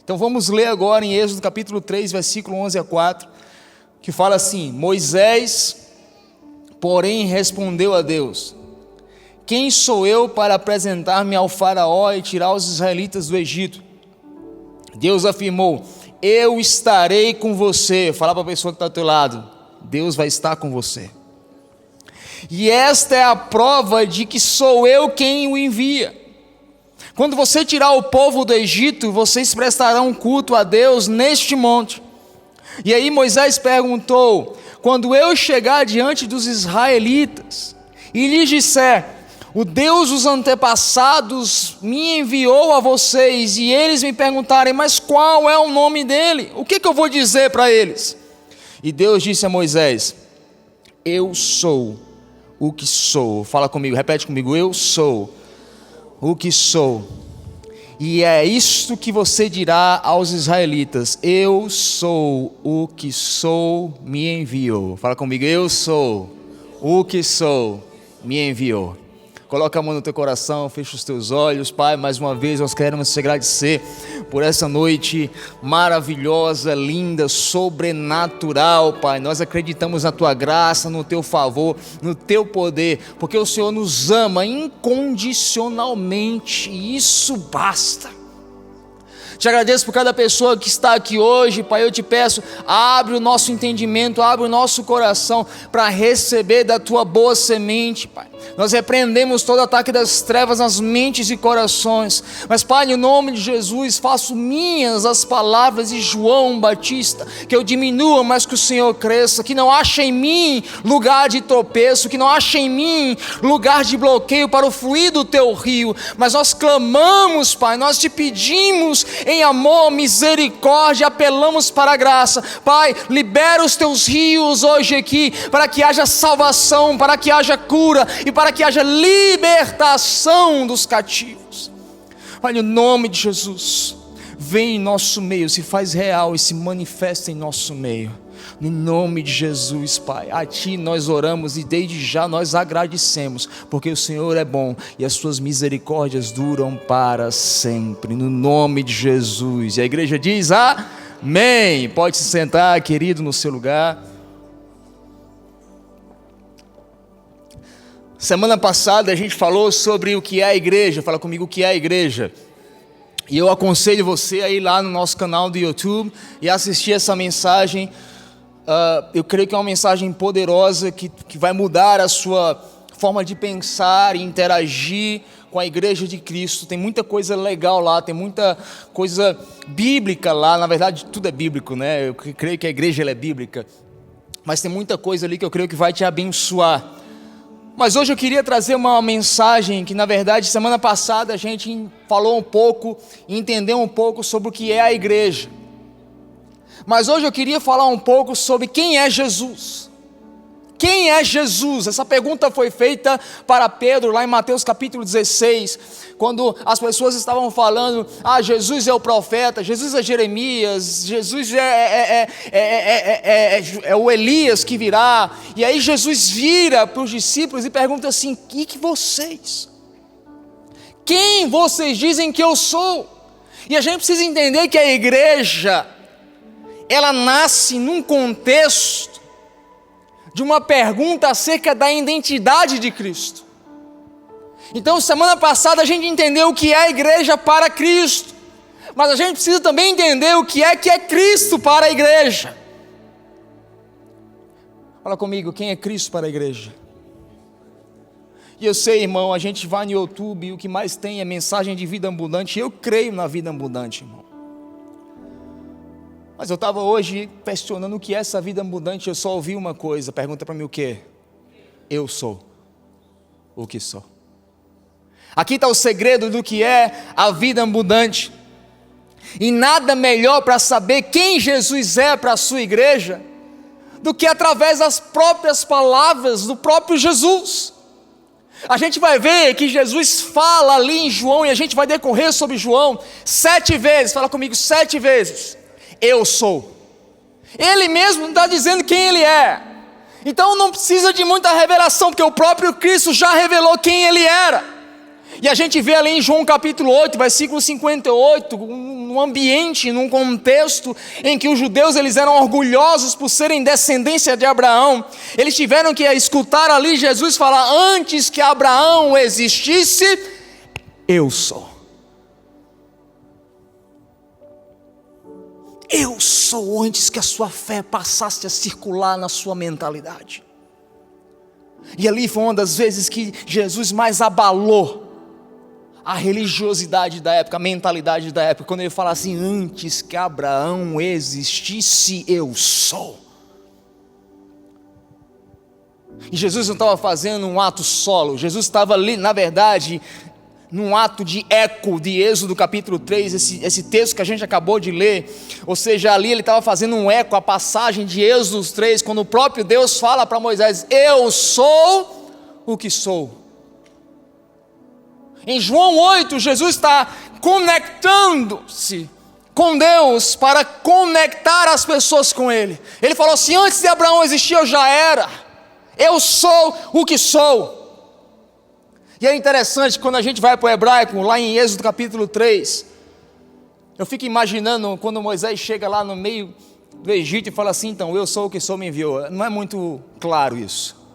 Então vamos ler agora em Êxodo capítulo 3, versículo 11 a 4, que fala assim: Moisés, porém, respondeu a Deus: quem sou eu para apresentar-me ao faraó e tirar os israelitas do Egito? Deus afirmou: eu estarei com você. Fala para a pessoa que está ao teu lado: Deus vai estar com você. E esta é a prova de que sou eu quem o envia. Quando você tirar o povo do Egito, vocês prestarão culto a Deus neste monte. E aí Moisés perguntou: quando eu chegar diante dos israelitas e lhes disser: o Deus dos antepassados me enviou a vocês, e eles me perguntarem: mas qual é o nome dele? O que eu vou dizer para eles? E Deus disse a Moisés: eu sou o que sou. Fala comigo, repete comigo: eu sou o que sou. E é isto que você dirá aos israelitas: eu sou o que sou, me enviou. Fala comigo: eu sou o que sou, me enviou. Coloca a mão no teu coração, fecha os teus olhos. Pai, mais uma vez nós queremos te agradecer por essa noite maravilhosa, linda, sobrenatural, Pai. Nós acreditamos na tua graça, no teu favor, no teu poder, porque o Senhor nos ama incondicionalmente, e isso basta. Te agradeço por cada pessoa que está aqui hoje, Pai. Eu te peço, abre o nosso entendimento, abre o nosso coração para receber da tua boa semente, Pai. Nós repreendemos todo ataque das trevas nas mentes e corações, mas, Pai, em nome de Jesus, faço minhas as palavras de João Batista, que eu diminua, mas que o Senhor cresça, que não ache em mim lugar de tropeço, que não ache em mim lugar de bloqueio para o fluir do teu rio, mas nós clamamos, Pai, nós te pedimos em amor, misericórdia, apelamos para a graça. Pai, libera os teus rios hoje aqui, para que haja salvação, para que haja cura e para que haja libertação dos cativos. Pai, no nome de Jesus, vem em nosso meio, se faz real e se manifesta em nosso meio. No nome de Jesus, Pai, a Ti nós oramos e desde já nós agradecemos, porque o Senhor é bom e as Suas misericórdias duram para sempre. No nome de Jesus. E a igreja diz amém. Pode se sentar, querido, no seu lugar. Semana passada a gente falou sobre o que é a igreja. Fala comigo, o que é a igreja. E eu aconselho você a ir lá no nosso canal do YouTube e assistir essa mensagem. Eu creio que é uma mensagem poderosa que vai mudar a sua forma de pensar e interagir com a igreja de Cristo. Tem muita coisa legal lá, tem muita coisa bíblica lá. Na verdade, tudo é bíblico, né? Eu creio que a igreja ela é bíblica, mas tem muita coisa ali que eu creio que vai te abençoar. Mas hoje eu queria trazer uma mensagem que, na verdade, semana passada a gente falou um pouco, entendeu um pouco sobre o que é a igreja. Mas hoje eu queria falar um pouco sobre quem é Jesus. Quem é Jesus? Essa pergunta foi feita para Pedro lá em Mateus capítulo 16, quando as pessoas estavam falando: Jesus é o profeta, Jesus é Jeremias, Jesus é o Elias que virá. E aí Jesus vira para os discípulos e pergunta assim: que vocês? Quem vocês dizem que eu sou? E a gente precisa entender que a igreja, ela nasce num contexto de uma pergunta acerca da identidade de Cristo. Então, semana passada a gente entendeu o que é a igreja para Cristo, mas a gente precisa também entender o que é Cristo para a igreja. Fala comigo, quem é Cristo para a igreja? E eu sei, irmão, a gente vai no YouTube e o que mais tem é mensagem de vida abundante. Eu creio na vida abundante, irmão. Mas eu estava hoje questionando o que é essa vida abundante. Eu só ouvi uma coisa. Pergunta para mim o que? Eu sou o que sou. Aqui está o segredo do que é a vida abundante. E nada melhor para saber quem Jesus é para a sua igreja do que através das próprias palavras do próprio Jesus. A gente vai ver que Jesus fala ali em João, e a gente vai decorrer sobre João 7 vezes. Fala comigo, 7 vezes. Eu sou. Ele mesmo está dizendo quem ele é. Então não precisa de muita revelação, porque o próprio Cristo já revelou quem ele era. E a gente vê ali em João capítulo 8, versículo 58, num ambiente, num contexto em que os judeus eles eram orgulhosos por serem descendência de Abraão. Eles tiveram que escutar ali Jesus falar: antes que Abraão existisse, eu sou. Eu sou, antes que a sua fé passasse a circular na sua mentalidade. E ali foi uma das vezes que Jesus mais abalou a religiosidade da época, a mentalidade da época, quando ele fala assim: antes que Abraão existisse, eu sou. E Jesus não estava fazendo um ato solo, Jesus estava ali, na verdade, num ato de eco de Êxodo capítulo 3, esse texto que a gente acabou de ler. Ou seja, ali ele estava fazendo um eco, a passagem de Êxodo 3, quando o próprio Deus fala para Moisés: eu sou o que sou. Em João 8, Jesus está conectando-se com Deus para conectar as pessoas com Ele. Ele falou assim: antes de Abraão existir, eu já era. Eu sou o que sou. E é interessante, quando a gente vai para o hebraico, lá em Êxodo capítulo 3, eu fico imaginando quando Moisés chega lá no meio do Egito e fala assim: então, eu sou o que sou, me enviou. Não é muito claro isso.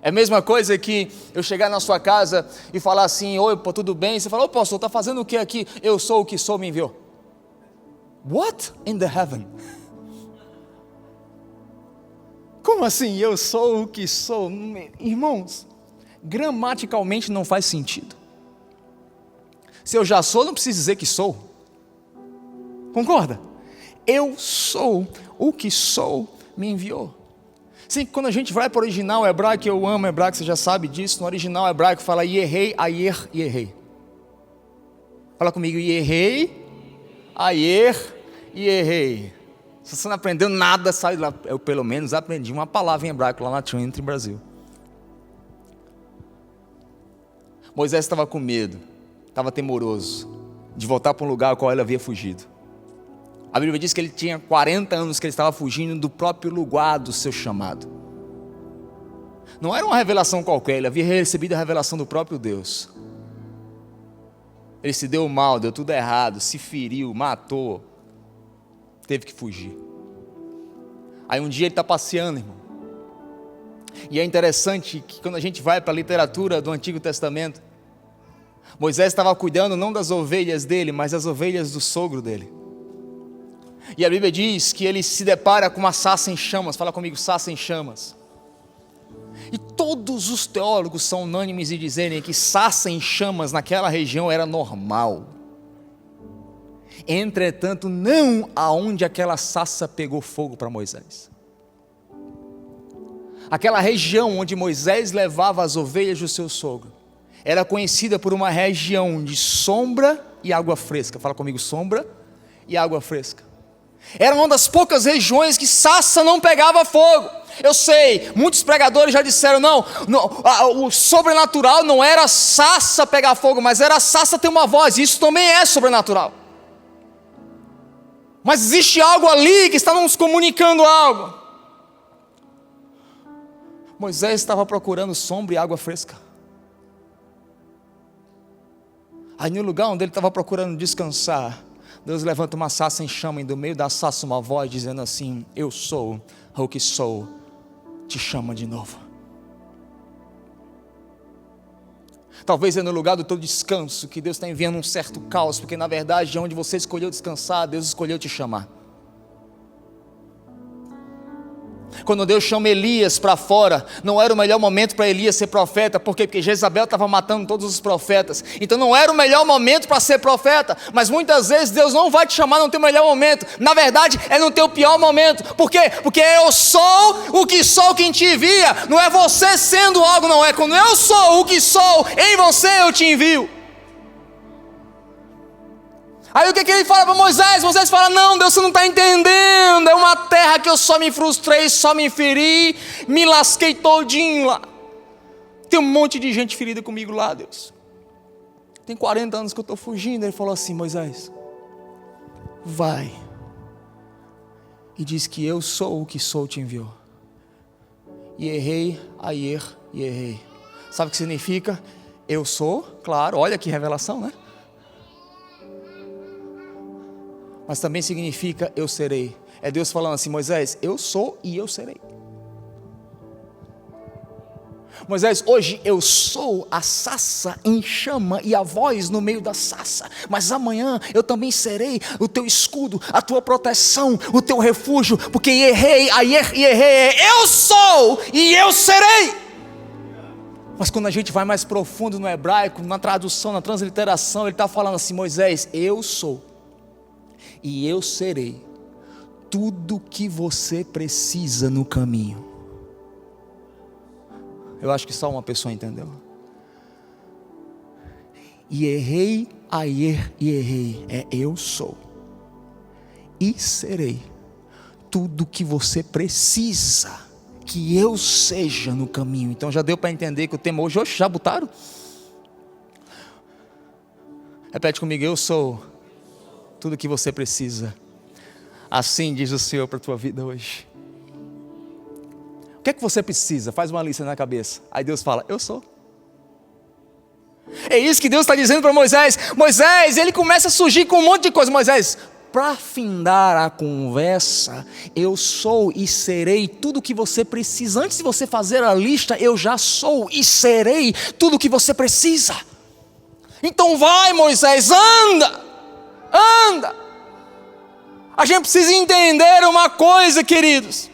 É a mesma coisa que eu chegar na sua casa e falar assim: oi, pô, tudo bem? Você fala: ô pastor, está fazendo o que aqui? Eu sou o que sou, me enviou. What in the heaven? Como assim, eu sou o que sou? Irmãos, gramaticalmente não faz sentido. Se eu já sou, não preciso dizer que sou. Concorda? Eu sou o que sou, me enviou. Sim, quando a gente vai para o original hebraico, eu amo hebraico, você já sabe disso. No original hebraico fala Yerei, Ayer, Yerei. Fala comigo: Yerei, Ayer, Yerei. Se você não aprendeu nada, sai lá. Eu pelo menos aprendi uma palavra em hebraico lá na Trinity Brasil. Moisés estava com medo, estava temoroso de voltar para um lugar ao qual ele havia fugido. A Bíblia diz que ele tinha 40 anos que ele estava fugindo do próprio lugar do seu chamado. Não era uma revelação qualquer, ele havia recebido a revelação do próprio Deus. Ele se deu mal, deu tudo errado, se feriu, matou, teve que fugir. Aí um dia ele está passeando, irmão. E é interessante que quando a gente vai para a literatura do Antigo Testamento, Moisés estava cuidando não das ovelhas dele, mas das ovelhas do sogro dele. E a Bíblia diz que ele se depara com uma sarça em chamas. Fala comigo: sarça em chamas. E todos os teólogos são unânimes em dizerem que sarça em chamas naquela região era normal. Entretanto, não aonde aquela sarça pegou fogo para Moisés. Aquela região onde Moisés levava as ovelhas do seu sogro era conhecida por uma região de sombra e água fresca. Fala comigo: sombra e água fresca. Era uma das poucas regiões que sarça não pegava fogo. Eu sei, muitos pregadores já disseram: não, o sobrenatural não era a sarça pegar fogo, mas era a sarça ter uma voz. Isso também é sobrenatural. Mas existe algo ali que está nos comunicando algo. Moisés estava procurando sombra e água fresca. Aí no lugar onde ele estava procurando descansar, Deus levanta uma sarça em chama e do meio da sarça uma voz dizendo assim: eu sou o que sou, te chama de novo. Talvez é no lugar do teu descanso que Deus está enviando um certo caos, porque na verdade é onde você escolheu descansar, Deus escolheu te chamar. Quando Deus chama Elias para fora, não era o melhor momento para Elias ser profeta. Por quê? Porque Jezabel estava matando todos os profetas. Então não era o melhor momento para ser profeta. Mas muitas vezes Deus não vai te chamar no teu melhor momento. Na verdade é no teu pior momento. Por quê? Porque eu sou o que sou quem te envia. Não é você sendo algo, não. É quando eu sou o que sou, em você eu te envio. Aí o que ele fala para Moisés? Moisés fala: não, Deus, você não está entendendo. É uma terra que eu só me frustrei, só me feri, me lasquei todinho lá. Tem um monte de gente ferida comigo lá, Deus. Tem 40 anos que eu estou fugindo. Ele falou assim: Moisés, vai e diz que eu sou o que sou, te enviou. E errei, ayer, e errei. Sabe o que significa? Eu sou, claro, olha que revelação, né? Mas também significa eu serei. É Deus falando assim: Moisés, eu sou e eu serei. Moisés, hoje eu sou a sarça em chama e a voz no meio da sarça, mas amanhã eu também serei o teu escudo, a tua proteção, o teu refúgio, porque errei, eu sou e eu serei. Mas quando a gente vai mais profundo no hebraico, na tradução, na transliteração, ele está falando assim: Moisés, eu sou e eu serei tudo que você precisa no caminho. Eu acho que só uma pessoa entendeu. E errei, é eu sou e serei tudo que você precisa que eu seja no caminho. Então já deu para entender que o tema hoje, já botaram? Repete comigo: eu sou tudo que você precisa. Assim diz o Senhor para a tua vida hoje. O que é que você precisa? Faz uma lista na cabeça. Aí Deus fala: eu sou. É isso que Deus está dizendo para Moisés. Moisés, ele começa a surgir com um monte de coisa. Moisés, para findar a conversa, eu sou e serei tudo o que você precisa. Antes de você fazer a lista, eu já sou e serei tudo o que você precisa. Então vai, Moisés, anda. A gente precisa entender uma coisa, queridos.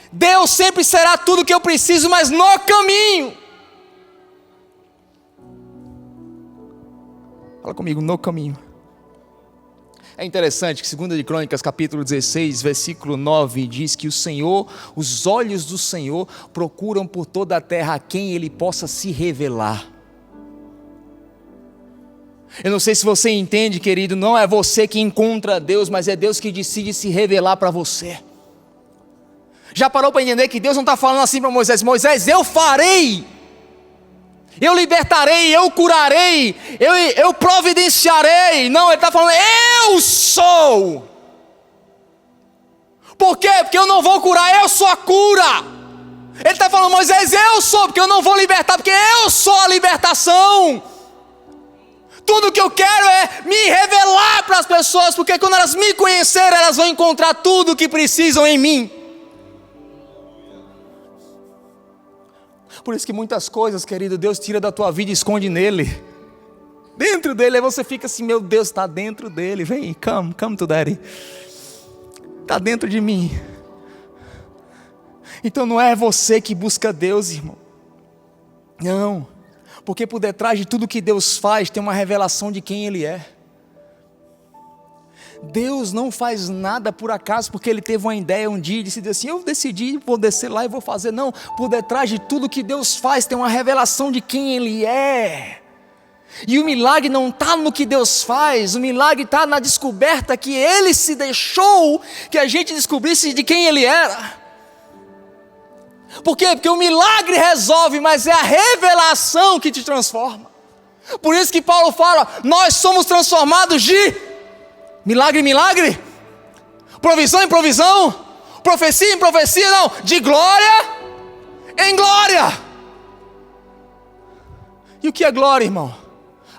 Deus sempre será tudo que eu preciso, mas no caminho. Fala comigo: no caminho. É interessante que 2 de Crônicas, capítulo 16, versículo 9, diz que os olhos do Senhor procuram por toda a terra a quem Ele possa se revelar. Eu não sei se você entende, querido, não é você que encontra Deus, mas é Deus que decide se revelar para você. Já parou para entender que Deus não está falando assim para Moisés: Moisés, eu farei, eu libertarei, eu curarei, eu providenciarei. Não, Ele está falando: eu sou. Por quê? Porque eu não vou curar, eu sou a cura. Ele está falando: Moisés, eu sou, porque eu não vou libertar, porque eu sou a libertação. Tudo que eu quero é me revelar para as pessoas, porque quando elas me conhecerem, elas vão encontrar tudo o que precisam em mim. Por isso que muitas coisas, querido, Deus tira da tua vida e esconde nele. Dentro dele, aí você fica assim: meu Deus, está dentro dele. Vem, come to daddy. Está dentro de mim. Então não é você que busca Deus, irmão. Não. Porque por detrás de tudo que Deus faz, tem uma revelação de quem Ele é. Deus não faz nada por acaso, porque Ele teve uma ideia um dia e decidiu assim: eu decidi, vou descer lá e vou fazer. Não, por detrás de tudo que Deus faz, tem uma revelação de quem Ele é. E o milagre não está no que Deus faz, o milagre está na descoberta que Ele se deixou que a gente descobrisse de quem Ele era. Por quê? Porque o milagre resolve, mas é a revelação que te transforma. Por isso que Paulo fala: nós somos transformados de milagre em milagre, provisão em provisão, profecia em profecia, não, de glória em glória. E o que é glória, irmão?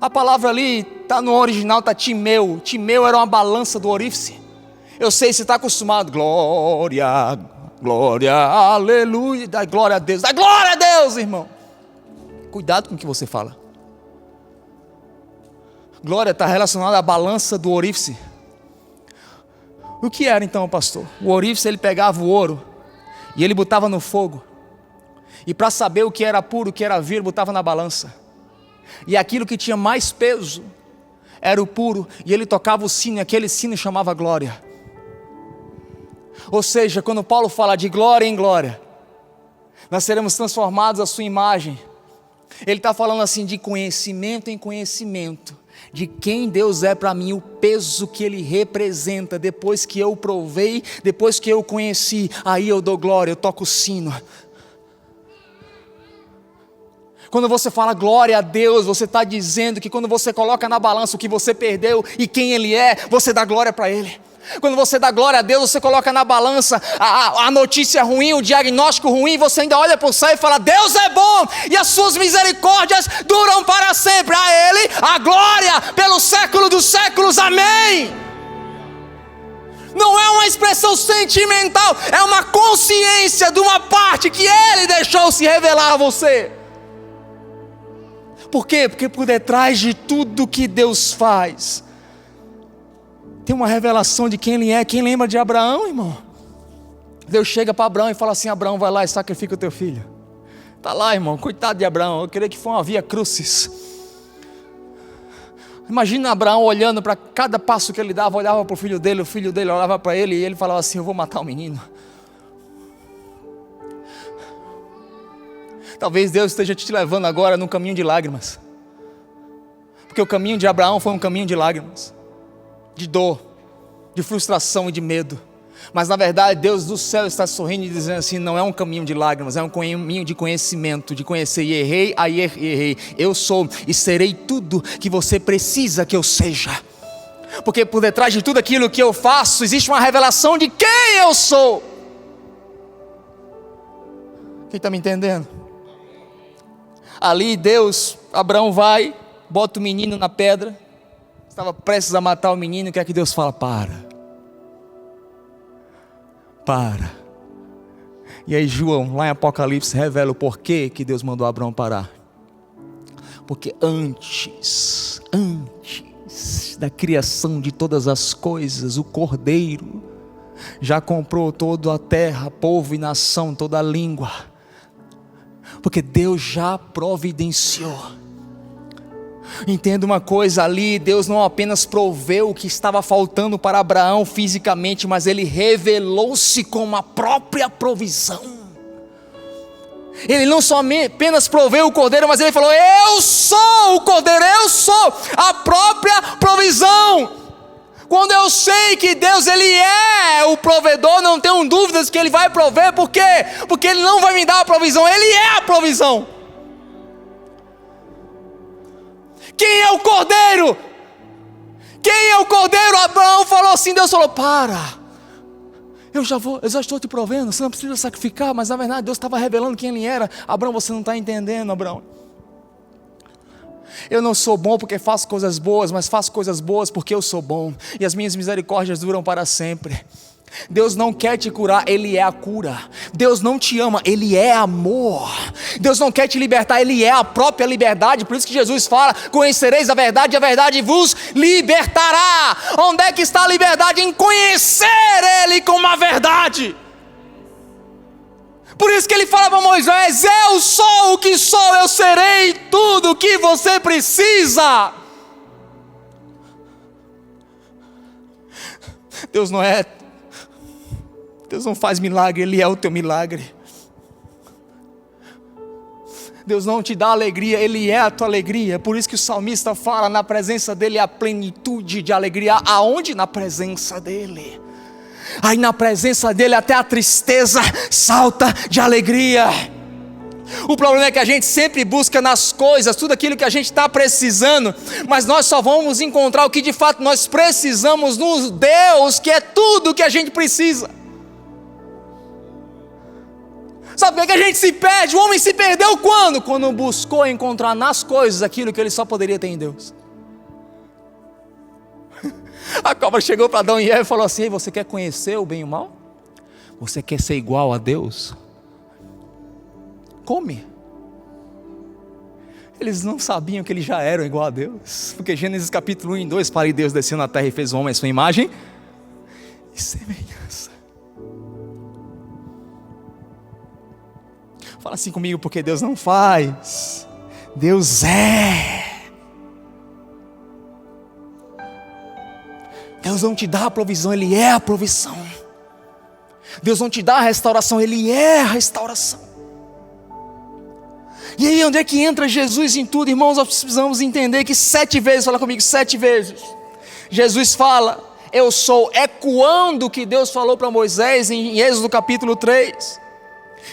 A palavra ali está no original, está timeu. Timeu era uma balança do orífice. Eu sei, você está acostumado: glória, glória, aleluia, dá glória a Deus, irmão. Cuidado com o que você fala. Glória está relacionada à balança do orífice. O que era então, pastor? O orífice, ele pegava o ouro e ele botava no fogo. E para saber o que era puro, o que era vil, botava na balança. E aquilo que tinha mais peso era o puro. E ele tocava o sino, e aquele sino chamava glória. Ou seja, quando Paulo fala de glória em glória, nós seremos transformados à sua imagem. Ele está falando assim de conhecimento em conhecimento, de quem Deus é para mim, o peso que Ele representa. Depois que eu provei, depois que eu conheci, aí eu dou glória, eu toco o sino. Quando você fala glória a Deus, você está dizendo que quando você coloca na balança o que você perdeu e quem Ele é, você dá glória para Ele. Quando você dá glória a Deus, você coloca na balança a notícia ruim, o diagnóstico ruim, você ainda olha para o céu e fala: Deus é bom e as suas misericórdias duram para sempre. A Ele a glória pelos séculos dos séculos, amém. Não é uma expressão sentimental, é uma consciência de uma parte que Ele deixou se revelar a você. Por quê? Porque por detrás de tudo que Deus faz, tem uma revelação de quem Ele é. Quem lembra de Abraão, irmão? Deus chega para Abraão e fala assim: Abraão, vai lá e sacrifica o teu filho. Está lá, irmão, coitado de Abraão. Eu creio que foi uma via crucis. Imagina Abraão olhando para cada passo que ele dava, olhava para o filho dele olhava para ele e ele falava assim: eu vou matar o menino. Talvez Deus esteja te levando agora num caminho de lágrimas, porque o caminho de Abraão foi um caminho de lágrimas, de dor, de frustração e de medo. Mas na verdade Deus do céu está sorrindo e dizendo assim: não é um caminho de lágrimas, é um caminho de conhecimento, de conhecer. E errei, aí errei, eu sou e serei tudo que você precisa que eu seja. Porque por detrás de tudo aquilo que eu faço, existe uma revelação de quem eu sou. Quem está me entendendo? Ali Deus, Abraão vai, bota o menino na pedra, estava prestes a matar o menino. O que é que Deus fala? Para. E aí João, lá em Apocalipse, revela o porquê que Deus mandou Abraão parar. Porque antes da criação de todas as coisas, o Cordeiro já comprou toda a terra, povo e nação, toda a língua. Porque Deus já providenciou. Entenda uma coisa, ali Deus não apenas proveu o que estava faltando para Abraão fisicamente, mas Ele revelou-se como a própria provisão. Ele não só apenas proveu o Cordeiro, mas Ele falou: eu sou o Cordeiro, eu sou a própria provisão. Quando eu sei que Deus Ele é o provedor, não tenho dúvidas que Ele vai prover. Por quê? Porque Ele não vai me dar a provisão, Ele é a provisão. Quem é o Cordeiro? Quem é o Cordeiro? Abraão falou assim, Deus falou: para, eu já estou te provendo, você não precisa sacrificar. Mas na verdade Deus estava revelando quem Ele era. Abraão, você não está entendendo, Abraão. Eu não sou bom porque faço coisas boas, mas faço coisas boas porque eu sou bom, e as minhas misericórdias duram para sempre. Deus não quer te curar, Ele é a cura. Deus não te ama, Ele é amor. Deus não quer te libertar, Ele é a própria liberdade. Por isso que Jesus fala: conhecereis a verdade vos libertará. Onde é que está a liberdade? Em conhecer Ele como a verdade. Por isso que Ele fala para Moisés: eu sou o que sou, eu serei tudo o que você precisa. Deus não faz milagre, Ele é o teu milagre. Deus não te dá alegria, Ele é a tua alegria. Por isso que o salmista fala: na presença dEle há plenitude de alegria. Aonde? Na presença dEle. Aí na presença dEle até a tristeza salta de alegria. O problema é que a gente sempre busca nas coisas tudo aquilo que a gente está precisando, mas nós só vamos encontrar o que de fato nós precisamos no Deus, que é tudo o que a gente precisa. Sabe por que a gente se perde? O homem se perdeu quando? Quando buscou encontrar nas coisas aquilo que ele só poderia ter em Deus. A cobra chegou para Adão e Eva e falou assim: você quer conhecer o bem e o mal? Você quer ser igual a Deus? Come. Eles não sabiam que eles já eram igual a Deus, porque Gênesis capítulo 1 e 2 fala: e Deus desceu na terra e fez o homem à sua imagem e semelhança. Fala assim comigo: porque Deus não faz, Deus é. Deus não te dá a provisão, Ele é a provisão. Deus não te dá a restauração, Ele é a restauração. E aí onde é que entra Jesus em tudo? Irmãos, nós precisamos entender que 7 vezes, fala comigo, 7 vezes Jesus fala: eu sou, ecoando o que Deus falou para Moisés em Êxodo capítulo 3.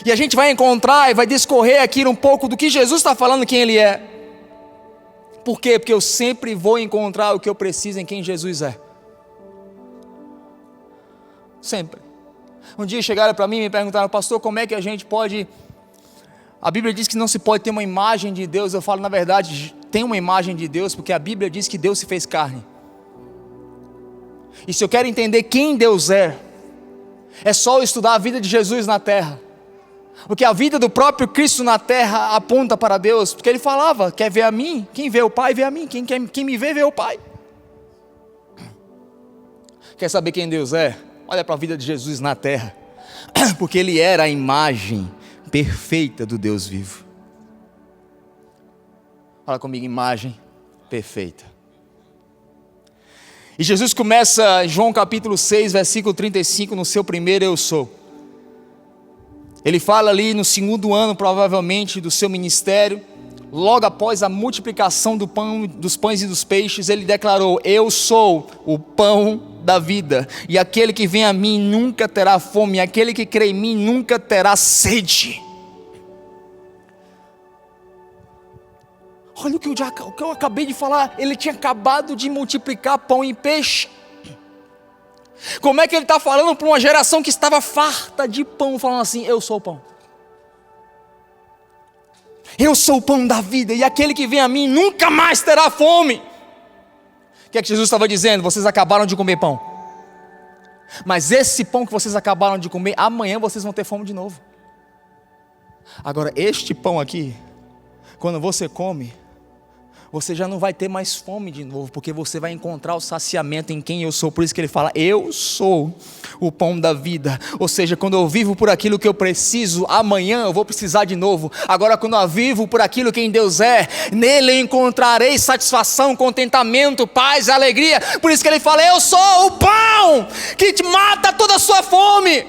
E a gente vai encontrar e vai discorrer aqui um pouco do que Jesus está falando, quem Ele é. Por quê? Porque eu sempre vou encontrar o que eu preciso em quem Jesus é. sempre. Um dia chegaram para mim e me perguntaram: pastor, como é que a gente pode... A Bíblia diz que não se pode ter uma imagem de Deus. Eu falo, na verdade, tem uma imagem de Deus, porque a Bíblia diz que Deus se fez carne. E se eu quero entender quem Deus é só eu estudar a vida de Jesus na terra. Porque a vida do próprio Cristo na terra aponta para Deus. Porque ele falava: quer ver a mim? Quem vê o Pai, vê a mim. Quem me vê, vê o Pai. Quer saber quem Deus é? Olha para a vida de Jesus na terra. Porque ele era a imagem perfeita do Deus vivo. Fala comigo, imagem perfeita. E Jesus começa, em João capítulo 6, versículo 35, no seu primeiro eu sou. Ele fala ali no segundo ano, provavelmente, do seu ministério. Logo após a multiplicação dos pães e dos peixes, ele declarou: eu sou o pão da vida, e aquele que vem a mim nunca terá fome, e aquele que crê em mim nunca terá sede. Olha o que eu acabei de falar. Ele tinha acabado de multiplicar pão e peixe. Como é que ele está falando para uma geração que estava farta de pão, falando assim: eu sou o pão, eu sou o pão da vida, e aquele que vem a mim nunca mais terá fome. O que é que Jesus estava dizendo? Vocês acabaram de comer pão, mas esse pão que vocês acabaram de comer, amanhã vocês vão ter fome de novo. Agora este pão aqui, quando você come, você já não vai ter mais fome de novo, porque você vai encontrar o saciamento em quem eu sou. Por isso que ele fala: eu sou o pão da vida. Ou seja, quando eu vivo por aquilo que eu preciso, amanhã eu vou precisar de novo. Agora, quando eu vivo por aquilo que em Deus é, nele encontrarei satisfação, contentamento, paz e alegria. Por isso que ele fala: eu sou o pão que te mata toda a sua fome.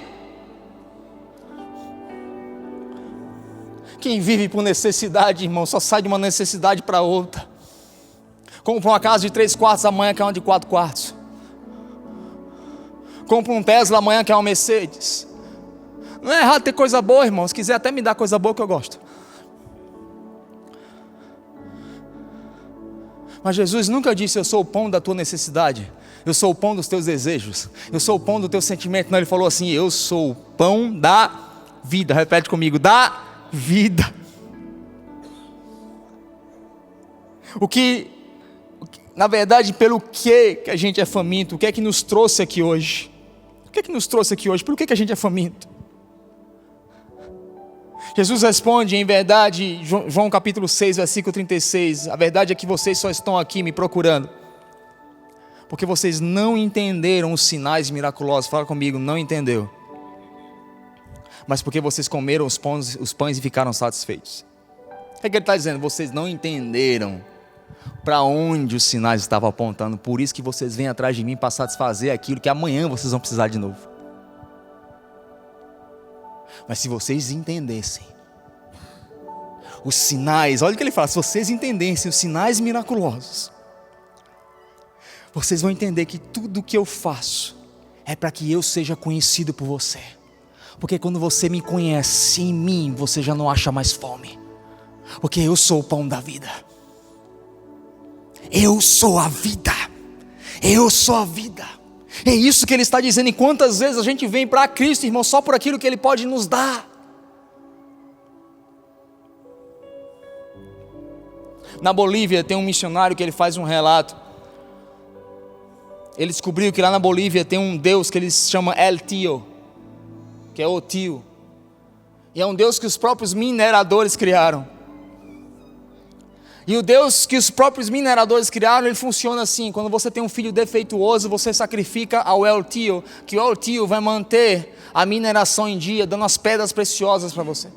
Quem vive por necessidade, irmão, só sai de uma necessidade para outra. Compra uma casa de 3 quartos, amanhã quer uma de 4 quartos. Compra um Tesla, amanhã quer uma Mercedes. Não é errado ter coisa boa, irmão. Se quiser até me dar coisa boa, que eu gosto. Mas Jesus nunca disse: eu sou o pão da tua necessidade, eu sou o pão dos teus desejos, eu sou o pão do teu sentimento. Não, ele falou assim: eu sou o pão da vida. Repete comigo: da vida. Na verdade, pelo que a gente é faminto? O que é que nos trouxe aqui hoje? O que é que nos trouxe aqui hoje? Por que a gente é faminto? Jesus responde, em verdade, João capítulo 6, versículo 36, a verdade é que vocês só estão aqui me procurando porque vocês não entenderam os sinais miraculosos. Fala comigo: não entendeu. Mas porque vocês comeram os pães e ficaram satisfeitos. O que ele está dizendo? Vocês não entenderam para onde os sinais estavam apontando. Por isso que vocês vêm atrás de mim para satisfazer aquilo que amanhã vocês vão precisar de novo. Mas se vocês entendessem os sinais, olha o que ele fala: se vocês entendessem os sinais miraculosos, vocês vão entender que tudo que eu faço é para que eu seja conhecido por você. Porque quando você me conhece, em mim você já não acha mais fome, porque eu sou o pão da vida. Eu sou a vida. Eu sou a vida. É isso que ele está dizendo. E quantas vezes a gente vem para Cristo, irmão, só por aquilo que ele pode nos dar. Na Bolívia tem um missionário que ele faz um relato. Ele descobriu que lá na Bolívia tem um Deus que eles chamam El Tío, que é o tio. E é um Deus que os próprios mineradores criaram. E o Deus que os próprios mineradores criaram, ele funciona assim: quando você tem um filho defeituoso, você sacrifica ao El Tío, que o El Tío vai manter a mineração em dia, dando as pedras preciosas para você.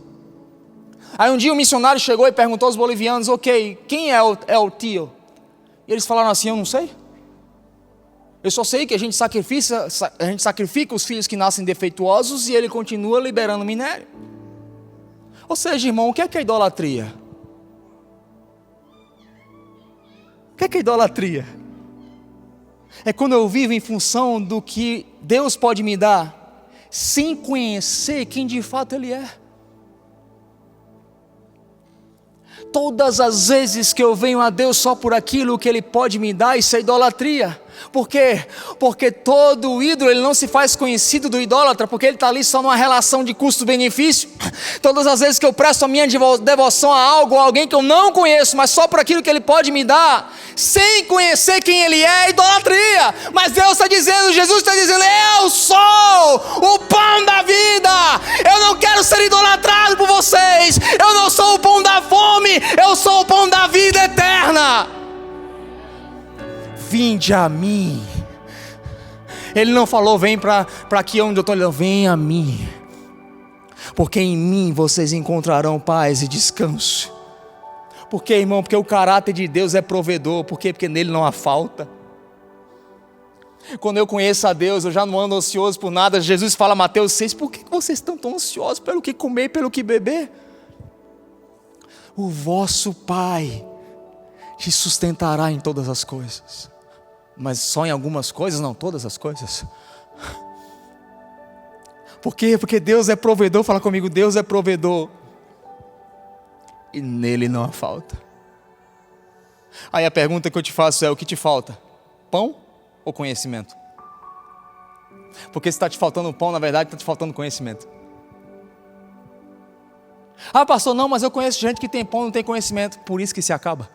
Aí um dia um missionário chegou e perguntou aos bolivianos: ok, quem é o El Tío? E eles falaram assim: eu não sei. Eu só sei que a gente sacrifica os filhos que nascem defeituosos e ele continua liberando minério. Ou seja, irmão, o que é idolatria? O que é idolatria? É quando eu vivo em função do que Deus pode me dar, sem conhecer quem de fato Ele é. Todas as vezes que eu venho a Deus só por aquilo que Ele pode me dar, isso é idolatria. Por quê? Porque todo ídolo ele não se faz conhecido do idólatra, porque ele está ali só numa relação de custo-benefício. Todas as vezes que eu presto a minha devoção a algo, a alguém que eu não conheço, mas só por aquilo que ele pode me dar, sem conhecer quem ele é idolatria. Mas Deus está dizendo, Jesus está dizendo, eu sou o pão da vida. Eu não quero ser idolatrado por vocês. Eu não sou o pão da fome, eu sou o pão da vida eterna. Vinde a mim. Ele não falou vem para aqui onde eu estou, ele vem a mim, porque em mim vocês encontrarão paz e descanso. Por quê, irmão? Porque o caráter de Deus é provedor. Por quê? Porque nele não há falta. Quando eu conheço a Deus, eu já não ando ansioso por nada. Jesus fala, Mateus 6, por que vocês estão tão ansiosos pelo que comer e pelo que beber? O vosso Pai te sustentará em todas as coisas. Mas só em algumas coisas, não todas as coisas. Por quê? Porque Deus é provedor. Fala comigo, Deus é provedor. E nele não há falta. Aí a pergunta que eu te faço é, o que te falta? Pão ou conhecimento? Porque se está te faltando pão, na verdade está te faltando conhecimento. Ah, pastor, não, mas eu conheço gente que tem pão e não tem conhecimento. Por isso que se acaba.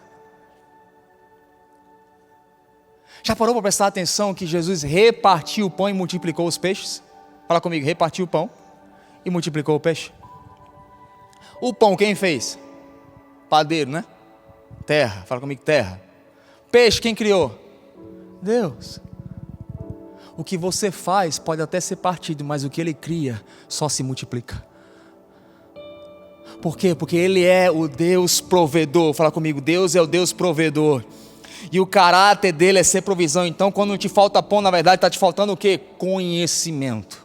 Já parou para prestar atenção que Jesus repartiu o pão e multiplicou os peixes? Fala comigo, repartiu o pão e multiplicou o peixe. O pão quem fez? Padeiro, né? Terra, fala comigo, terra. Peixe quem criou? Deus. O que você faz pode até ser partido, mas o que Ele cria só se multiplica. Por quê? Porque Ele é o Deus provedor. Fala comigo, Deus é o Deus provedor. E o caráter dele é ser provisão. Então quando te falta pão, na verdade está te faltando o quê? Conhecimento.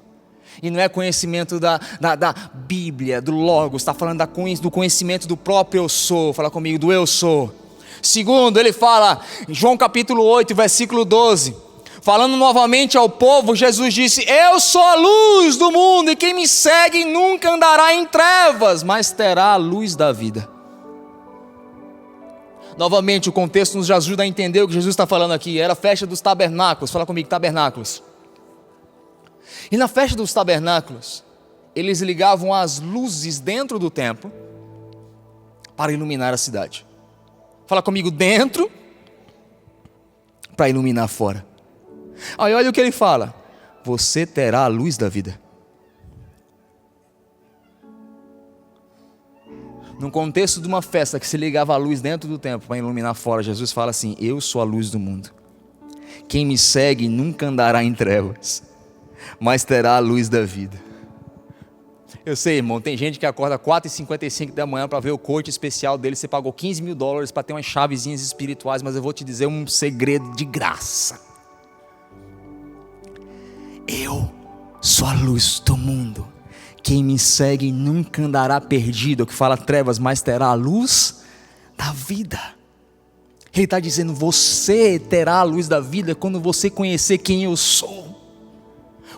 E não é conhecimento da Bíblia, do Logos. Está falando do conhecimento do próprio eu sou. Fala comigo, do eu sou. Segundo, ele fala, em João capítulo 8, versículo 12. Falando novamente ao povo, Jesus disse, eu sou a luz do mundo. E quem me segue nunca andará em trevas, mas terá a luz da vida. Novamente, o contexto nos ajuda a entender o que Jesus está falando aqui. Era a festa dos tabernáculos. Fala comigo, tabernáculos. E na festa dos tabernáculos, eles ligavam as luzes dentro do templo para iluminar a cidade. Fala comigo, dentro para iluminar fora. Aí olha o que ele fala. Você terá a luz da vida. No contexto de uma festa que se ligava a luz dentro do templo para iluminar fora, Jesus fala assim, eu sou a luz do mundo. Quem me segue nunca andará em trevas, mas terá a luz da vida. Eu sei, irmão, tem gente que acorda 4h55 da manhã para ver o coach especial dele. Você pagou $15 mil para ter umas chavezinhas espirituais, mas eu vou te dizer um segredo de graça. Eu sou a luz do mundo. Quem me segue nunca andará perdido, que fala trevas, mas terá a luz da vida. Ele está dizendo, você terá a luz da vida quando você conhecer quem eu sou.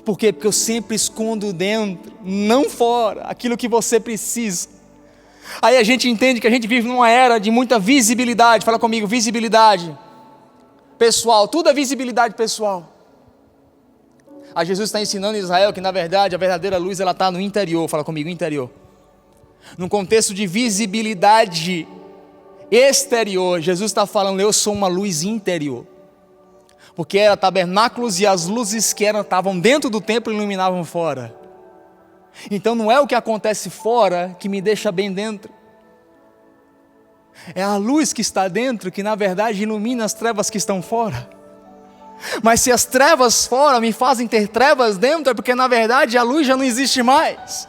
Por quê? Porque eu sempre escondo dentro, não fora, aquilo que você precisa. Aí a gente entende que a gente vive numa era de muita visibilidade. Fala comigo, visibilidade pessoal, tudo é visibilidade pessoal. A Jesus está ensinando em Israel que na verdade a verdadeira luz ela está no interior. Fala comigo, interior. Num contexto de visibilidade exterior, Jesus está falando, eu sou uma luz interior. Porque era tabernáculos e as luzes que estavam dentro do templo iluminavam fora. Então não é o que acontece fora que me deixa bem dentro. É a luz que está dentro que na verdade ilumina as trevas que estão fora. Mas se as trevas fora me fazem ter trevas dentro, é porque na verdade a luz já não existe mais.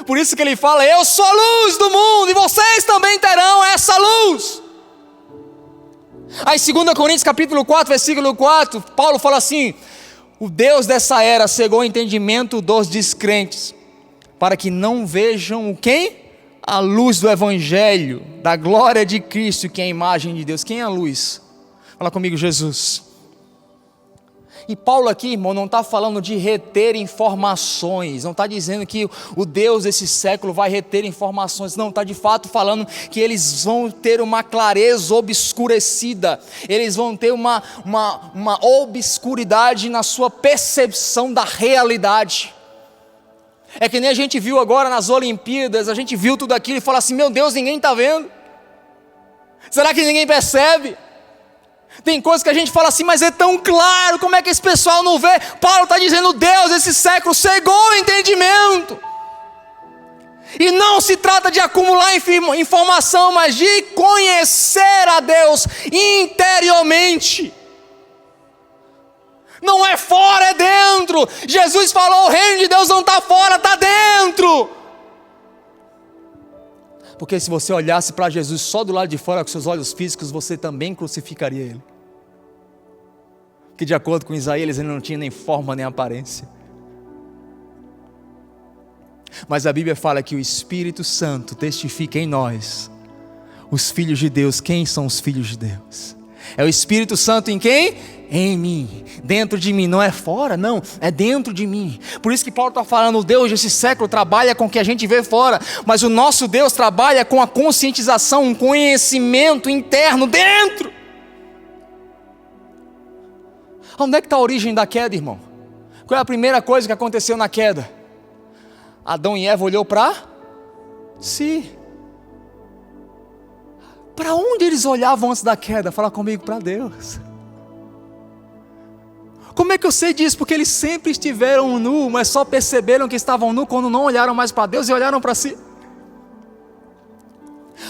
Por isso que ele fala, eu sou a luz do mundo e vocês também terão essa luz. Aí 2 Coríntios capítulo 4, versículo 4, Paulo fala assim, o Deus dessa era cegou o entendimento dos descrentes, para que não vejam quem? A luz do Evangelho, da glória de Cristo, que é a imagem de Deus. Quem é a luz? Fala comigo, Jesus. E Paulo aqui, irmão, não está falando de reter informações, não está dizendo que o Deus desse século vai reter informações, não, está de fato falando que eles vão ter uma clareza obscurecida, eles vão ter uma obscuridade na sua percepção da realidade. É que nem a gente viu agora nas Olimpíadas, a gente viu tudo aquilo e fala assim, meu Deus, ninguém está vendo, será que ninguém percebe? Tem coisas que a gente fala assim, mas é tão claro, como é que esse pessoal não vê? Paulo está dizendo, Deus, esse século cegou o entendimento. E não se trata de acumular informação, mas de conhecer a Deus interiormente. Não é fora, é dentro. Jesus falou, o reino de Deus não está fora, está dentro. Porque se você olhasse para Jesus só do lado de fora com seus olhos físicos, você também crucificaria Ele. Que de acordo com Isaías, Ele não tinha nem forma nem aparência. Mas a Bíblia fala que o Espírito Santo testifica em nós, os filhos de Deus. Quem são os filhos de Deus? É o Espírito Santo em quem? Em mim, dentro de mim, não é fora, não, é dentro de mim. Por isso que Paulo está falando, o Deus desse século trabalha com o que a gente vê fora, mas o nosso Deus trabalha com a conscientização, um conhecimento interno dentro. Onde é que está a origem da queda, irmão? Qual é a primeira coisa que aconteceu na queda? Adão e Eva olhou para si. Para onde eles olhavam antes da queda? Fala comigo, para Deus. Como é que eu sei disso? Porque eles sempre estiveram nus, mas só perceberam que estavam nus quando não olharam mais para Deus e olharam para si.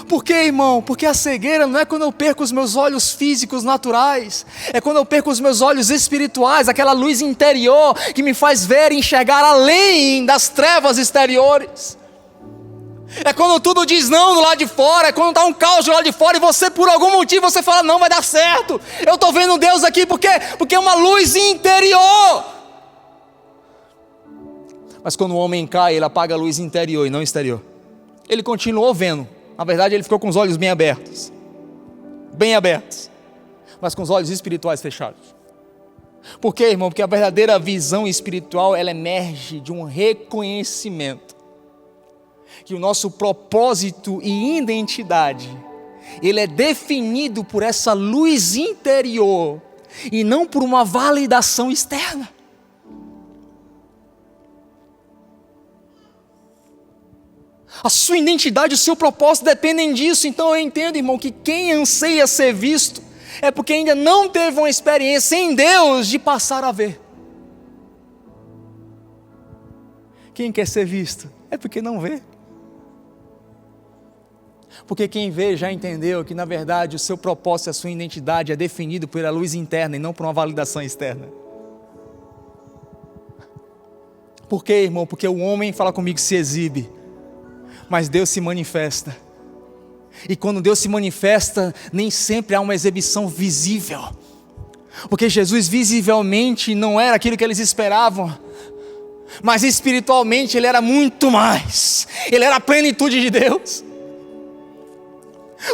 Por quê, irmão? Porque a cegueira não é quando eu perco os meus olhos físicos naturais, é quando eu perco os meus olhos espirituais, aquela luz interior que me faz ver e enxergar além das trevas exteriores. É quando tudo diz não do lado de fora, é quando está um caos do lado de fora e você por algum motivo você fala, não vai dar certo, eu estou vendo Deus aqui, porque é uma luz interior. Mas quando o homem cai, ele apaga a luz interior e não exterior. Ele continuou vendo, na verdade ele ficou com os olhos bem abertos, mas com os olhos espirituais fechados. Por quê, irmão? Porque a verdadeira visão espiritual, ela emerge de um reconhecimento que o nosso propósito e identidade, ele é definido por essa luz interior e não por uma validação externa. A sua identidade, o seu propósito dependem disso. Então eu entendo, irmão, que quem anseia ser visto é porque ainda não teve uma experiência em Deus de passar a ver. Quem quer ser visto é porque não vê. Porque quem vê já entendeu que na verdade o seu propósito e a sua identidade é definido pela luz interna e não por uma validação externa. Por quê, irmão? Porque o homem, fala comigo, se exibe, mas Deus se manifesta. E quando Deus se manifesta, nem sempre há uma exibição visível, porque Jesus visivelmente não era aquilo que eles esperavam, mas espiritualmente Ele era muito mais, Ele era a plenitude de Deus.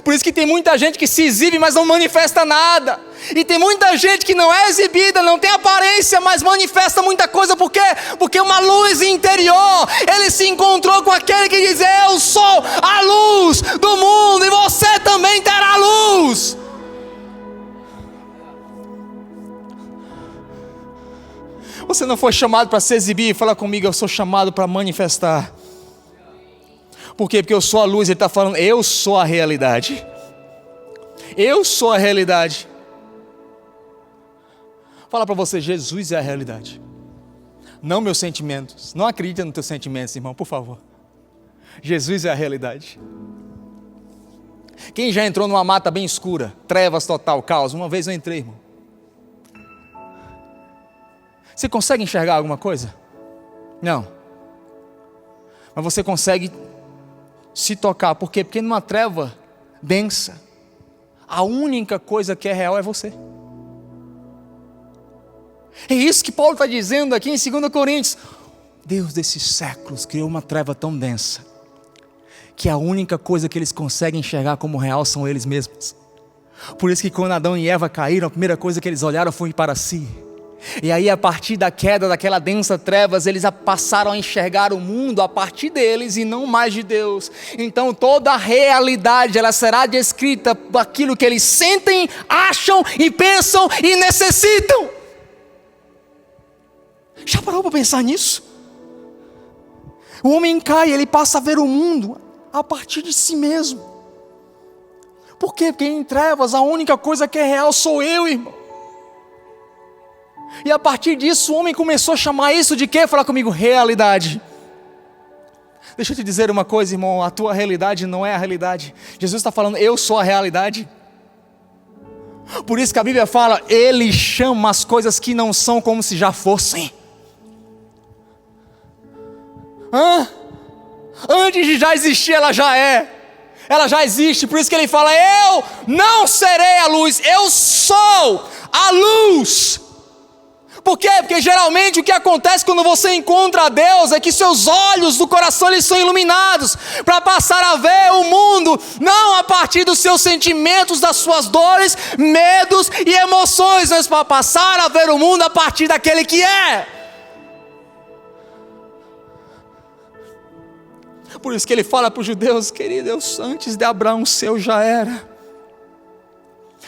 Por isso que tem muita gente que se exibe, mas não manifesta nada. E tem muita gente que não é exibida, não tem aparência, mas manifesta muita coisa. Por quê? Porque uma luz interior, ele se encontrou com aquele que diz, eu sou a luz do mundo e você também terá luz. Você não foi chamado para se exibir. Fala comigo, eu sou chamado para manifestar. Por quê? Porque eu sou a luz. Ele está falando, eu sou a realidade. Eu sou a realidade. Fala para você, Jesus é a realidade, não meus sentimentos. Não acredita nos teus sentimentos, irmão, por favor. Jesus é a realidade. Quem já entrou numa mata bem escura, trevas total, caos? Uma vez eu entrei, irmão. Você consegue enxergar alguma coisa? Não. Mas você consegue se tocar. Por quê? Porque numa treva densa, a única coisa que é real é você. É isso que Paulo está dizendo aqui em 2 Coríntios. Deus desses séculos criou uma treva tão densa, que a única coisa que eles conseguem enxergar como real são eles mesmos. Por isso que quando Adão e Eva caíram, a primeira coisa que eles olharam foi para si. E aí, a partir da queda daquela densa trevas, eles passaram a enxergar o mundo a partir deles e não mais de Deus. Então toda a realidade, ela será descrita por aquilo que eles sentem, acham e pensam e necessitam. Já parou para pensar nisso? O homem cai, ele passa a ver o mundo a partir de si mesmo. Por quê? Porque em trevas a única coisa que é real sou eu, irmão. E a partir disso o homem começou a chamar isso de quê? Fala comigo, realidade. Deixa eu te dizer uma coisa, irmão, a tua realidade não é a realidade. Jesus está falando, eu sou a realidade. Por isso que a Bíblia fala, Ele chama as coisas que não são como se já fossem. Antes de já existir, ela já é. Ela já existe, por isso que Ele fala, eu não serei a luz, eu sou a luz. Por quê? Porque geralmente o que acontece quando você encontra a Deus é que seus olhos do coração eles são iluminados para passar a ver o mundo, não a partir dos seus sentimentos, das suas dores, medos e emoções, mas para passar a ver o mundo a partir daquele que é. Por isso que ele fala para os judeus, querido, antes de Abraão seu já era.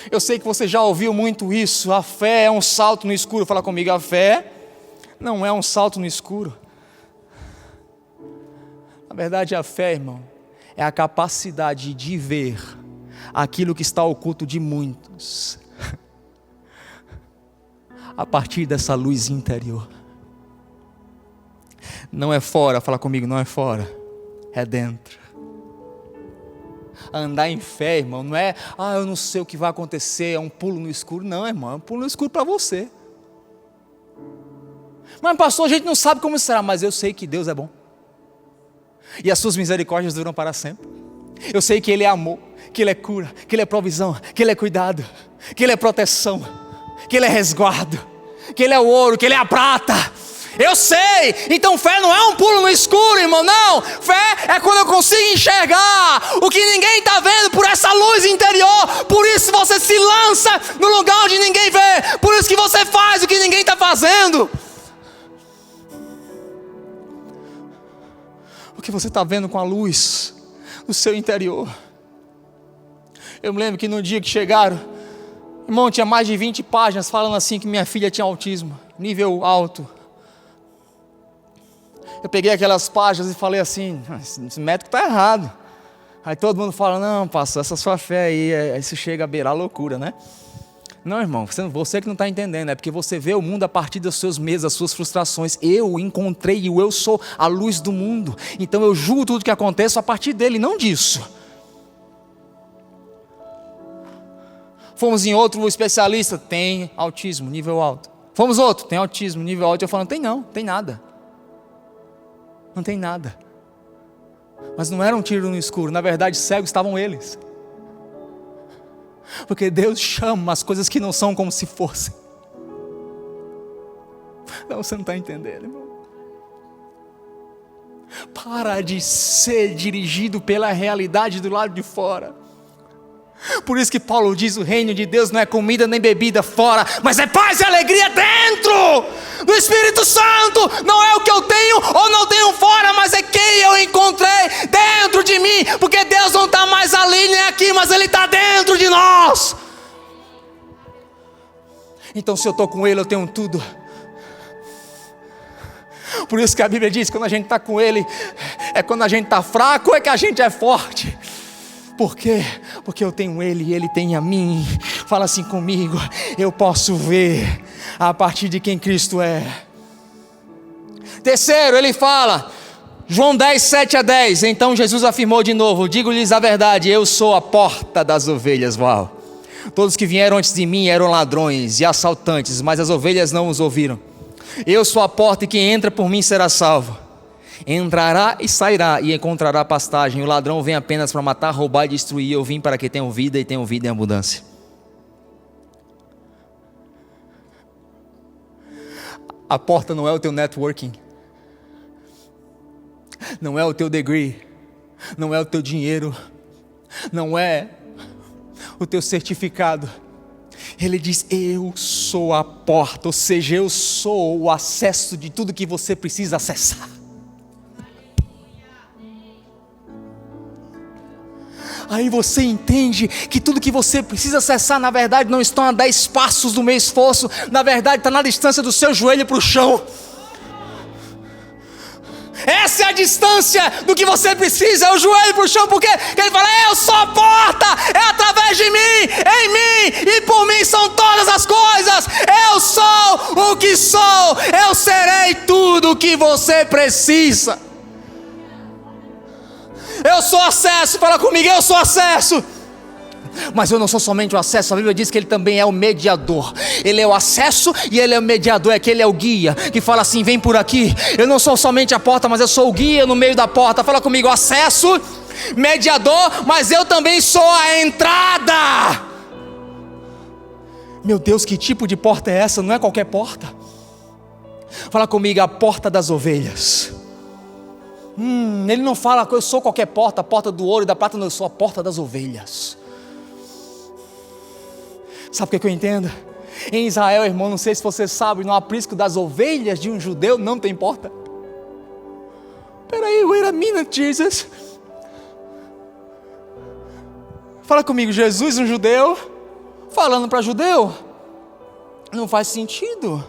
Eu sei que você já ouviu muito isso, a fé é um salto no escuro. Fala comigo, a fé não é um salto no escuro. Na verdade a fé, irmão, é a capacidade de ver aquilo que está oculto de muitos, a partir dessa luz interior. Não é fora, fala comigo, não é fora, é dentro. Andar em fé, irmão, não é, eu não sei o que vai acontecer, é um pulo no escuro. Não, irmão, é um pulo no escuro para você. Mas pastor, a gente não sabe como será, mas eu sei que Deus é bom. E as suas misericórdias duram para sempre. Eu sei que Ele é amor, que Ele é cura, que Ele é provisão, que Ele é cuidado, que Ele é proteção, que Ele é resguardo, que Ele é o ouro, que Ele é a prata. Eu sei, então fé não é um pulo no escuro, irmão, não. Fé é quando eu consigo enxergar o que ninguém está vendo por essa luz interior. Por isso você se lança no lugar onde ninguém vê. Por isso que você faz o que ninguém está fazendo. Porque você está vendo com a luz do seu interior. Eu me lembro que no dia que chegaram, irmão, tinha mais de 20 páginas falando assim que minha filha tinha autismo, nível alto. Eu peguei aquelas páginas e falei assim, esse médico está errado. Aí todo mundo fala, não, pastor, essa sua fé aí, isso chega a beirar a loucura, né? Não, irmão, você que não está entendendo, é porque você vê o mundo a partir dos seus medos, das suas frustrações. Eu encontrei, eu sou a luz do mundo, então eu julgo tudo que acontece a partir dele, não disso. Fomos em outro especialista, tem autismo, nível alto. Fomos outro, tem autismo, nível alto. Eu falo, tem nada. Não tem nada. Mas não era um tiro no escuro, na verdade cegos estavam eles. Porque Deus chama as coisas que não são como se fossem. Não, você não está entendendo, irmão. Para de ser dirigido pela realidade do lado de fora. Por isso que Paulo diz, o reino de Deus não é comida nem bebida fora, mas é paz e alegria dentro do Espírito Santo. Não é o que eu tenho ou não tenho fora, mas é quem eu encontrei dentro de mim. Porque Deus não está mais ali nem aqui, mas Ele está dentro de nós. Então se eu estou com Ele, eu tenho tudo. Por isso que a Bíblia diz que quando a gente está com Ele, é quando a gente está fraco, é que a gente é forte. Por quê? Porque eu tenho Ele e Ele tem a mim. Fala assim comigo, eu posso ver a partir de quem Cristo é. Terceiro, ele fala, João 10, 7-10, então Jesus afirmou de novo, digo-lhes a verdade, eu sou a porta das ovelhas. Uau! Todos que vieram antes de mim eram ladrões e assaltantes, mas as ovelhas não os ouviram. Eu sou a porta e quem entra por mim será salvo. Entrará e sairá e encontrará pastagem. O ladrão vem apenas para matar, roubar e destruir. Eu vim para que tenham vida e tenham vida em abundância. A porta não é o teu networking, não é o teu degree, não é o teu dinheiro, não é o teu certificado. Ele diz: eu sou a porta, ou seja, eu sou o acesso de tudo que você precisa acessar. Aí você entende que tudo que você precisa acessar, na verdade, não estão a 10 passos do meu esforço, na verdade está na distância do seu joelho para o chão. Essa é a distância do que você precisa, é o joelho para o chão, porque ele fala: eu sou a porta, é através de mim, em mim e por mim são todas as coisas. Eu sou o que sou, eu serei tudo o que você precisa. Eu sou acesso, fala comigo, eu sou acesso. Mas eu não sou somente o acesso, a Bíblia diz que ele também é o mediador. Ele é o acesso e ele é o mediador, é que ele é o guia, que fala assim: vem por aqui. Eu não sou somente a porta, mas eu sou o guia no meio da porta. Fala comigo: acesso, mediador, mas eu também sou a entrada. Meu Deus, que tipo de porta é essa? Não é qualquer porta. Fala comigo: a porta das ovelhas. Ele não fala que eu sou qualquer porta, a porta do ouro e da prata, não, eu sou a porta das ovelhas. Sabe o que eu entendo? Em Israel, irmão, não sei se você sabe, no aprisco das ovelhas de um judeu não tem porta. Peraí, wait a minute, Jesus. Fala comigo: Jesus, um judeu, falando para judeu, não faz sentido.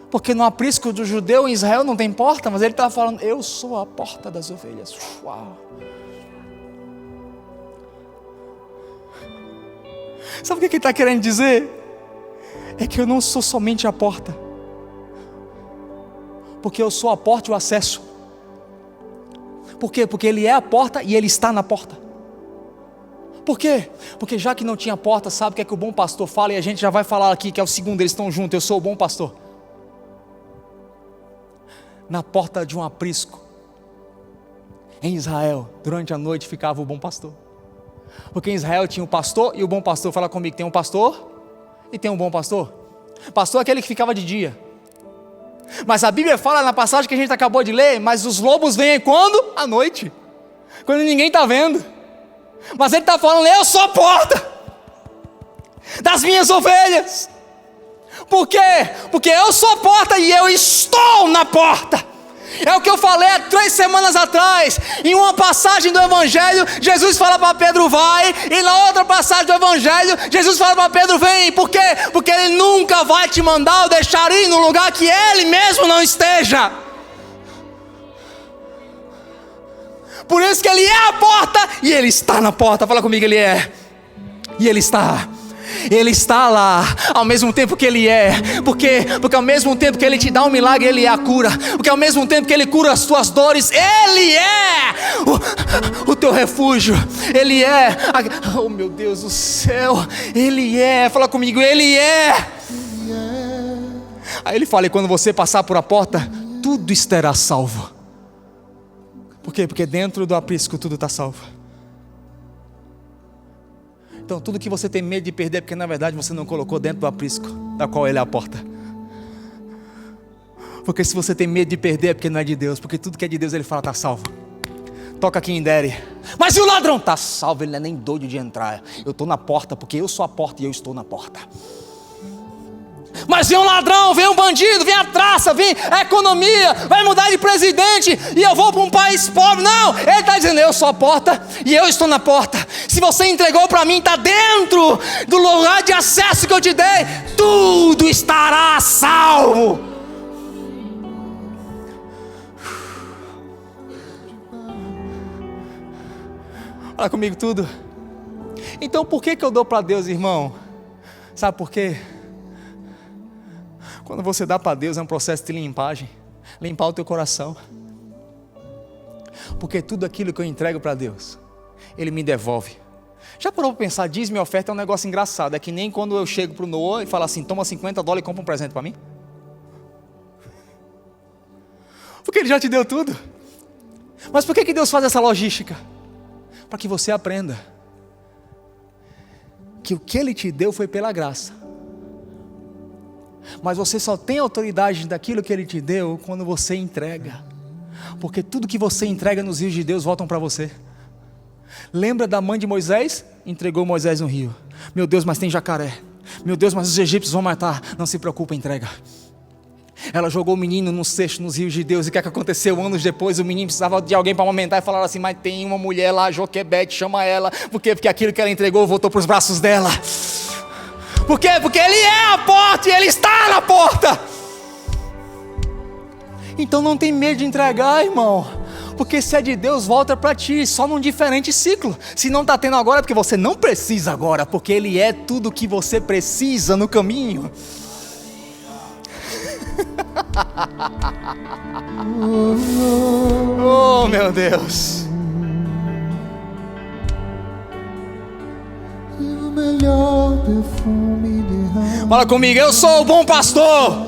Porque no aprisco do judeu em Israel não tem porta, mas ele estava falando: eu sou a porta das ovelhas. Uau! Sabe o que ele está querendo dizer? É que eu não sou somente a porta, porque eu sou a porta e o acesso. Por quê? Porque ele é a porta e ele está na porta. Por quê? Porque já que não tinha porta, sabe o que é que o bom pastor fala? E a gente já vai falar aqui que é o segundo, eles estão juntos: eu sou o bom pastor. Na porta de um aprisco em Israel, durante a noite ficava o bom pastor. Porque em Israel tinha o pastor e o bom pastor. Fala comigo: tem um pastor e tem um bom pastor. Pastor é aquele que ficava de dia. Mas a Bíblia fala na passagem que a gente acabou de ler: mas os lobos vêm quando? À noite, quando ninguém está vendo. Mas ele está falando: eu sou a porta das minhas ovelhas. Por quê? Porque eu sou a porta e eu estou na porta. É o que eu falei há 3 semanas atrás. Em uma passagem do Evangelho, Jesus fala para Pedro: vai. E na outra passagem do Evangelho, Jesus fala para Pedro: vem. Por quê? Porque Ele nunca vai te mandar ou deixar ir no lugar que Ele mesmo não esteja. Por isso que Ele é a porta e Ele está na porta. Fala comigo: Ele é. E Ele está. Ele está lá, ao mesmo tempo que Ele é. Por quê? Porque ao mesmo tempo que Ele te dá um milagre, Ele é a cura. Porque ao mesmo tempo que Ele cura as tuas dores, Ele é o teu refúgio. Ele é, oh meu Deus do céu, Ele é, fala comigo: Ele é. Aí Ele fala: e quando você passar por a porta, tudo estará salvo. Por quê? Porque dentro do aprisco tudo está salvo. Então tudo que você tem medo de perder é porque na verdade você não colocou dentro do aprisco, da qual Ele é a porta. Porque se você tem medo de perder é porque não é de Deus. Porque tudo que é de Deus Ele fala: está salvo. Toca aqui em Daddy: mas e o ladrão? Está salvo, ele não é nem doido de entrar. Eu estou na porta porque eu sou a porta e eu estou na porta. Mas vem um ladrão, vem um bandido, vem a traça, vem a economia, vai mudar de presidente e eu vou para um país pobre. Não, Ele está dizendo: eu sou a porta e eu estou na porta. Se você entregou para mim, está dentro do lugar de acesso que eu te dei, tudo estará salvo. Fala comigo: tudo. Então por que eu dou para Deus, irmão? Sabe por quê? Quando você dá para Deus é um processo de limpagem. Limpar o teu coração. Porque tudo aquilo que eu entrego para Deus, Ele me devolve. Já parou para pensar? Dízimo e oferta é um negócio engraçado. É que nem quando eu chego para o Noah e falo assim: toma $50 e compra um presente para mim. Porque Ele já te deu tudo. Mas por que Deus faz essa logística? Para que você aprenda que o que Ele te deu foi pela graça. Mas você só tem autoridade daquilo que Ele te deu quando você entrega. Porque tudo que você entrega nos rios de Deus voltam para você. Lembra da mãe de Moisés? Entregou Moisés no rio. Meu Deus, mas tem jacaré. Meu Deus, mas os egípcios vão matar. Não se preocupe, entrega. Ela jogou o menino num cesto nos rios de Deus. E o que aconteceu? Anos depois, o menino precisava de alguém para amamentar. E falaram assim: mas tem uma mulher lá, Joquebede, chama ela. Por quê? Porque aquilo que ela entregou voltou para os braços dela. Por quê? Porque Ele é a porta e Ele está na porta. Então não tem medo de entregar, irmão. Porque se é de Deus, volta para ti, só num diferente ciclo. Se não está tendo agora, é porque você não precisa agora. Porque Ele é tudo o que você precisa no caminho. Oh, meu Deus. Fala comigo: eu sou o bom pastor,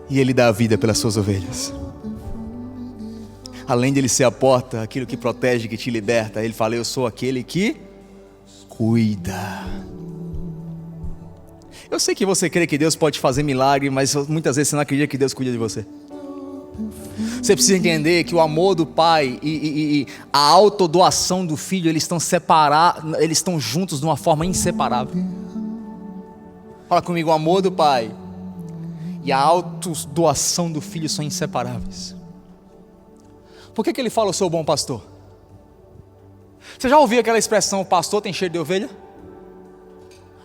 e Ele dá a vida pelas suas ovelhas. Além de Ele ser a porta, aquilo que protege, que te liberta, Ele fala: eu sou aquele que cuida. Eu sei que você crê que Deus pode fazer milagre, mas muitas vezes você não acredita que Deus cuida de você. Você precisa entender que o amor do Pai e a autodoação do Filho, eles estão separados, eles estão juntos de uma forma inseparável. Fala comigo: o amor do Pai e a autodoação do Filho são inseparáveis. Por que Ele fala: eu sou o bom pastor? Você já ouviu aquela expressão: o pastor tem cheiro de ovelha?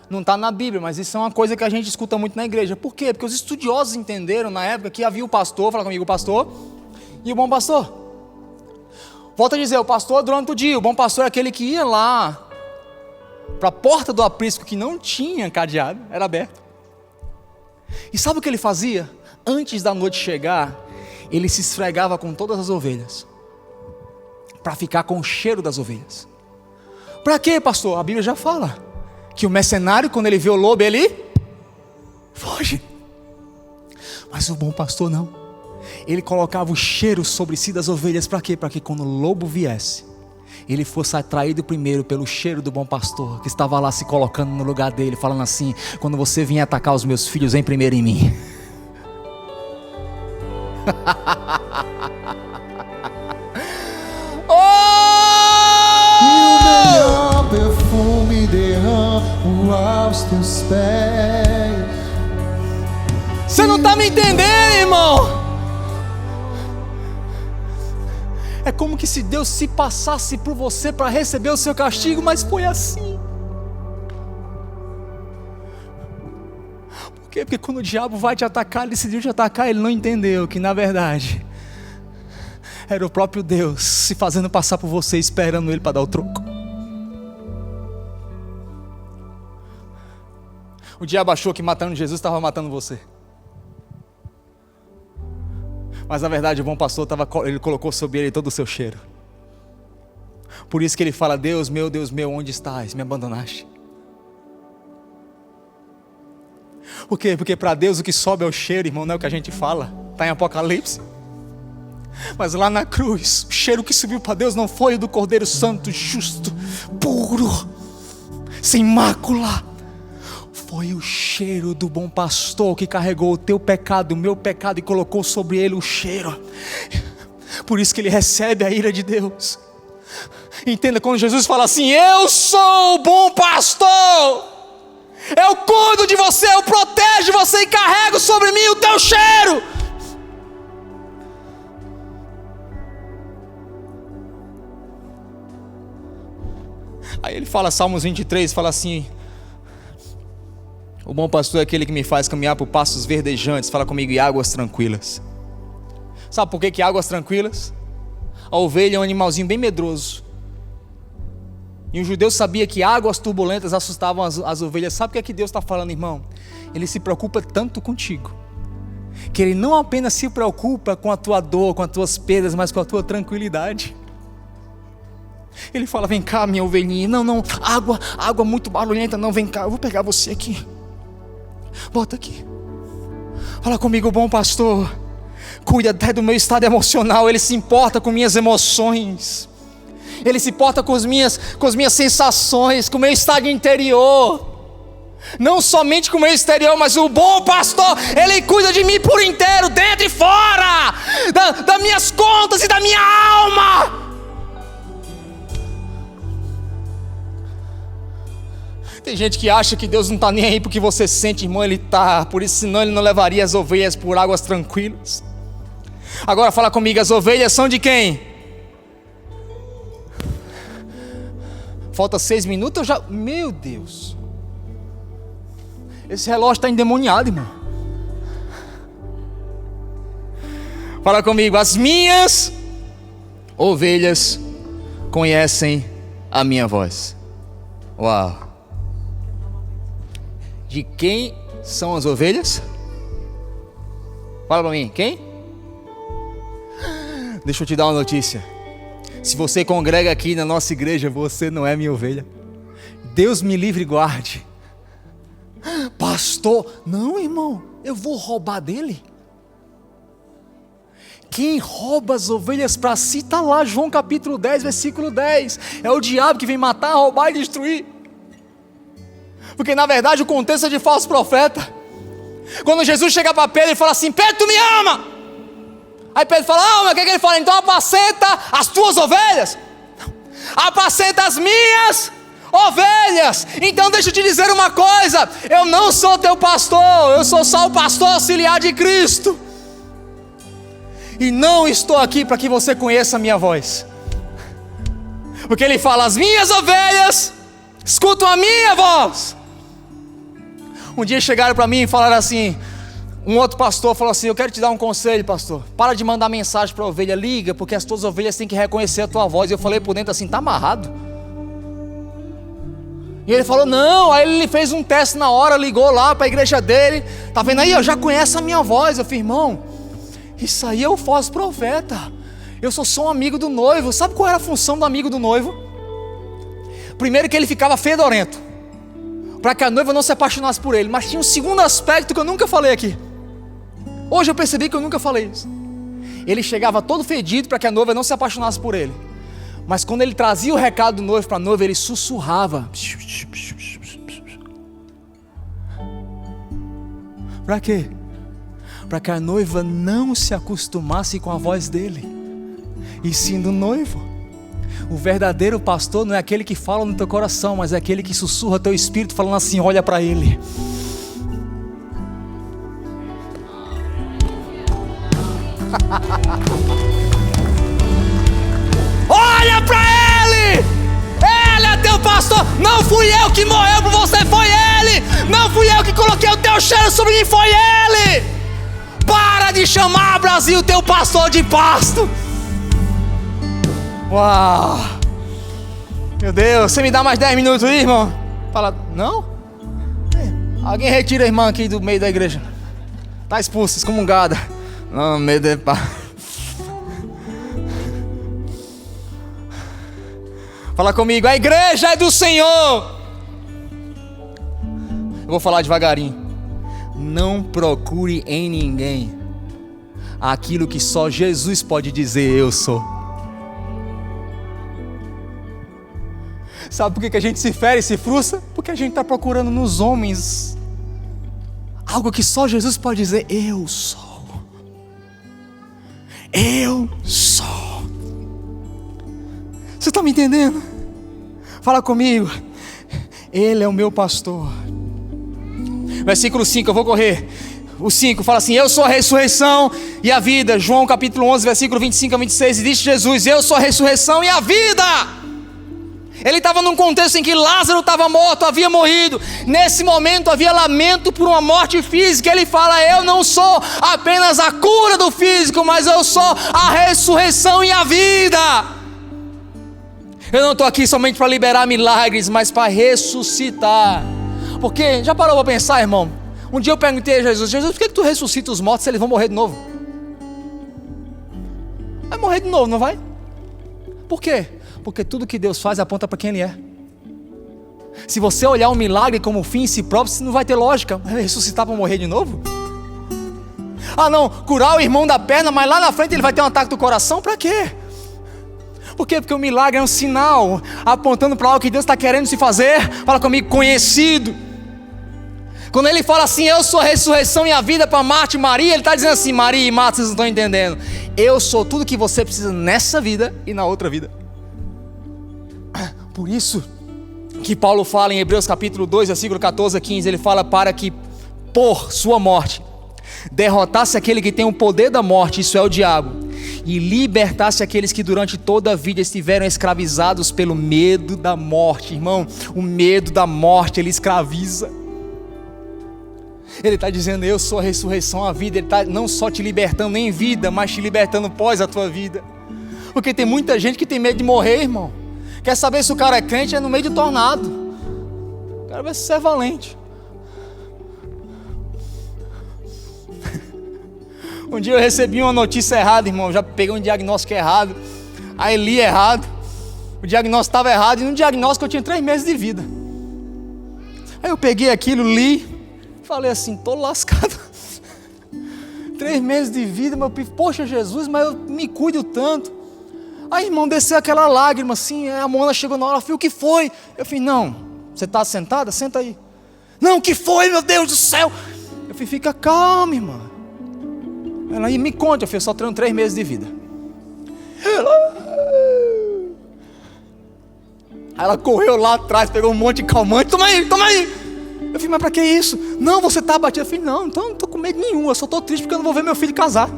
Não está na Bíblia, mas isso é uma coisa que a gente escuta muito na igreja. Por quê? Porque os estudiosos entenderam na época que havia o pastor, fala comigo, o pastor, e o bom pastor. Volto a dizer, o pastor durante o dia, o bom pastor é aquele que ia lá para a porta do aprisco que não tinha cadeado, era aberto. E sabe o que ele fazia? Antes da noite chegar, ele se esfregava com todas as ovelhas, para ficar com o cheiro das ovelhas. Para quê, pastor? A Bíblia já fala que o mercenário, quando ele vê o lobo, ele foge. Mas o bom pastor não. Ele colocava o cheiro sobre si das ovelhas. Para quê? Para que quando o lobo viesse, ele fosse atraído primeiro pelo cheiro do bom pastor, que estava lá se colocando no lugar dele, falando assim: quando você vier atacar os meus filhos, vem primeiro em mim. Perfume derramo aos teus pés. Você não está me entendendo, irmão? É como que se Deus se passasse por você para receber o seu castigo, mas foi assim. Por quê? Porque quando o diabo vai te atacar, ele decidiu te atacar, ele não entendeu que na verdade era o próprio Deus se fazendo passar por você, esperando ele para dar o troco. O diabo achou que matando Jesus estava matando você. Mas na verdade o bom pastor ele colocou sobre ele todo o seu cheiro. Por isso que ele fala: Deus meu, onde estás? Me abandonaste. Por quê? Porque para Deus o que sobe é o cheiro, irmão, não é o que a gente fala. Está em Apocalipse. Mas lá na cruz, o cheiro que subiu para Deus não foi o do Cordeiro Santo, justo, puro, sem mácula. Foi o cheiro do bom pastor que carregou o teu pecado, o meu pecado, e colocou sobre ele o cheiro. Por isso que ele recebe a ira de Deus. Entenda, quando Jesus fala assim: eu sou o bom pastor, eu cuido de você, eu protejo você e carrego sobre mim o teu cheiro. Aí ele fala, Salmos 23, fala assim: o bom pastor é aquele que me faz caminhar por pastos verdejantes, fala comigo, e águas tranquilas. Sabe por que águas tranquilas? A ovelha é um animalzinho bem medroso. E o judeu sabia que águas turbulentas assustavam as ovelhas. Sabe o que Deus está falando, irmão? Ele se preocupa tanto contigo, que Ele não apenas se preocupa com a tua dor, com as tuas perdas, mas com a tua tranquilidade. Ele fala: vem cá, minha ovelhinha. Não, água muito barulhenta. Não, vem cá, eu vou pegar você aqui. Bota aqui. Fala comigo, o bom pastor cuida até do meu estado emocional. Ele se importa com minhas emoções. Ele se importa com as minhas sensações, com o meu estado interior. Não somente com o meu exterior, mas o bom pastor, Ele cuida de mim por inteiro, dentro e fora, das minhas contas e da minha alma. Tem gente que acha que Deus não está nem aí porque você sente, irmão, Ele está. Por isso, senão Ele não levaria as ovelhas por águas tranquilas. Agora fala comigo, as ovelhas são de quem? Falta 6 minutos, eu já... Meu Deus. Esse relógio está endemoniado, irmão. Fala comigo, as minhas ovelhas conhecem a minha voz. Uau. De quem são as ovelhas? Fala para mim, quem? Deixa eu te dar uma notícia. Se você congrega aqui na nossa igreja, você não é minha ovelha. Deus me livre e guarde. Pastor, não, irmão, eu vou roubar dele. Quem rouba as ovelhas para si, está lá, João capítulo 10, versículo 10. É o diabo que vem matar, roubar e destruir. Porque na verdade o contexto é de falso profeta. Quando Jesus chega para Pedro e fala assim: Pedro, tu me ama? Aí Pedro fala: mas o que ele fala? Então apacenta as tuas ovelhas. Apacenta as minhas ovelhas. Então deixa eu te dizer uma coisa: eu não sou teu pastor, eu sou só o pastor auxiliar de Cristo. E não estou aqui para que você conheça a minha voz. Porque ele fala: as minhas ovelhas escutam a minha voz. Um dia chegaram para mim e falaram assim, um outro pastor falou assim: eu quero te dar um conselho, pastor. Para de mandar mensagem para a ovelha, liga, porque as tuas ovelhas têm que reconhecer a tua voz. E eu falei por dentro assim: tá amarrado? E ele falou: não. Aí ele fez um teste na hora, ligou lá para a igreja dele. Tá vendo aí? Eu já conheço a minha voz. Eu falei: irmão, isso aí é o falso profeta. Eu sou só um amigo do noivo. Sabe qual era a função do amigo do noivo? Primeiro, que ele ficava fedorento, para que a noiva não se apaixonasse por ele. Mas tinha um segundo aspecto que eu nunca falei aqui. Hoje eu percebi que eu nunca falei isso. Ele chegava todo fedido para que a noiva não se apaixonasse por ele. Mas quando ele trazia o recado do noivo para a noiva, ele sussurrava. Para quê? Para que a noiva não se acostumasse com a voz dele, e sim do noivo. O verdadeiro pastor não é aquele que fala no teu coração, mas é aquele que sussurra teu espírito falando assim: olha para ele. Olha para ele. Ele é teu pastor. Não fui eu que morreu por você, foi ele. Não fui eu que coloquei o teu cheiro sobre mim, foi ele. Para de chamar, Brasil, teu pastor de pasto. Uau! Meu Deus, você me dá mais 10 minutos aí, irmão? Fala, não? Alguém retira a irmã aqui do meio da igreja. Está expulsa, excomungada. Não, medo é pá. Fala comigo, a igreja é do Senhor. Eu vou falar devagarinho. Não procure em ninguém aquilo que só Jesus pode dizer: eu sou. Sabe por que a gente se fere e se frustra? Porque a gente está procurando nos homens algo que só Jesus pode dizer: eu sou. Eu sou. Você está me entendendo? Fala comigo. Ele é o meu pastor. Versículo 5, eu vou correr. O 5 fala assim: eu sou a ressurreição e a vida. João capítulo 11, versículo 25 a 26. E disse Jesus: eu sou a ressurreição e a vida. Ele estava num contexto em que Lázaro estava morto, havia morrido. Nesse momento havia lamento por uma morte física. Ele fala: eu não sou apenas a cura do físico, mas eu sou a ressurreição e a vida. Eu não estou aqui somente para liberar milagres, mas para ressuscitar. Porque, já parou para pensar, irmão? Um dia eu perguntei a Jesus: Jesus, por que tu ressuscita os mortos se eles vão morrer de novo? Vai morrer de novo, não vai? Por quê? Porque tudo que Deus faz aponta para quem Ele é. Se você olhar um milagre como fim em si próprio, você não vai ter lógica. Ressuscitar para morrer de novo? Ah não, curar o irmão da perna, mas lá na frente ele vai ter um ataque do coração, para quê? Por quê? Porque o milagre é um sinal apontando para algo que Deus está querendo se fazer. Fala comigo, conhecido. Quando Ele fala assim: eu sou a ressurreição e a vida para Marta e Maria, Ele está dizendo assim: Maria e Marta, vocês não estão entendendo. Eu sou tudo que você precisa nessa vida e na outra vida. Por isso que Paulo fala em Hebreus capítulo 2, versículo 14 a 15, ele fala para que por sua morte derrotasse aquele que tem o poder da morte, isso é o diabo, e libertasse aqueles que durante toda a vida estiveram escravizados pelo medo da morte. Irmão, o medo da morte, ele escraviza. Ele está dizendo, eu sou a ressurreição, a vida. Ele está não só te libertando em vida, mas te libertando pós a tua vida. Porque tem muita gente que tem medo de morrer, irmão. Quer saber se o cara é crente? É no meio de tornado. Quero ver se você é valente. Um dia eu recebi uma notícia errada, irmão. Já peguei um diagnóstico errado. Aí li errado. O diagnóstico estava errado. E no diagnóstico eu tinha 3 meses de vida. Aí eu peguei aquilo, li. Falei assim, tô lascado. 3 meses de vida, meu filho. Poxa, Jesus, mas eu me cuido tanto. Aí, irmão, desceu aquela lágrima assim. A Mona chegou na hora, ela falou, o que foi? Eu falei, não, você está sentada? Senta aí. Não, o que foi, meu Deus do céu? Eu falei, fica calma, irmã. Ela aí me conta, eu falei, só tenho 3 meses de vida. Ela correu lá atrás, pegou um monte de calmante, toma aí, toma aí. Eu falei, mas pra que isso? Não, você tá abatido. Eu falei, não, então eu não tô com medo nenhum, eu só tô triste porque eu não vou ver meu filho casar.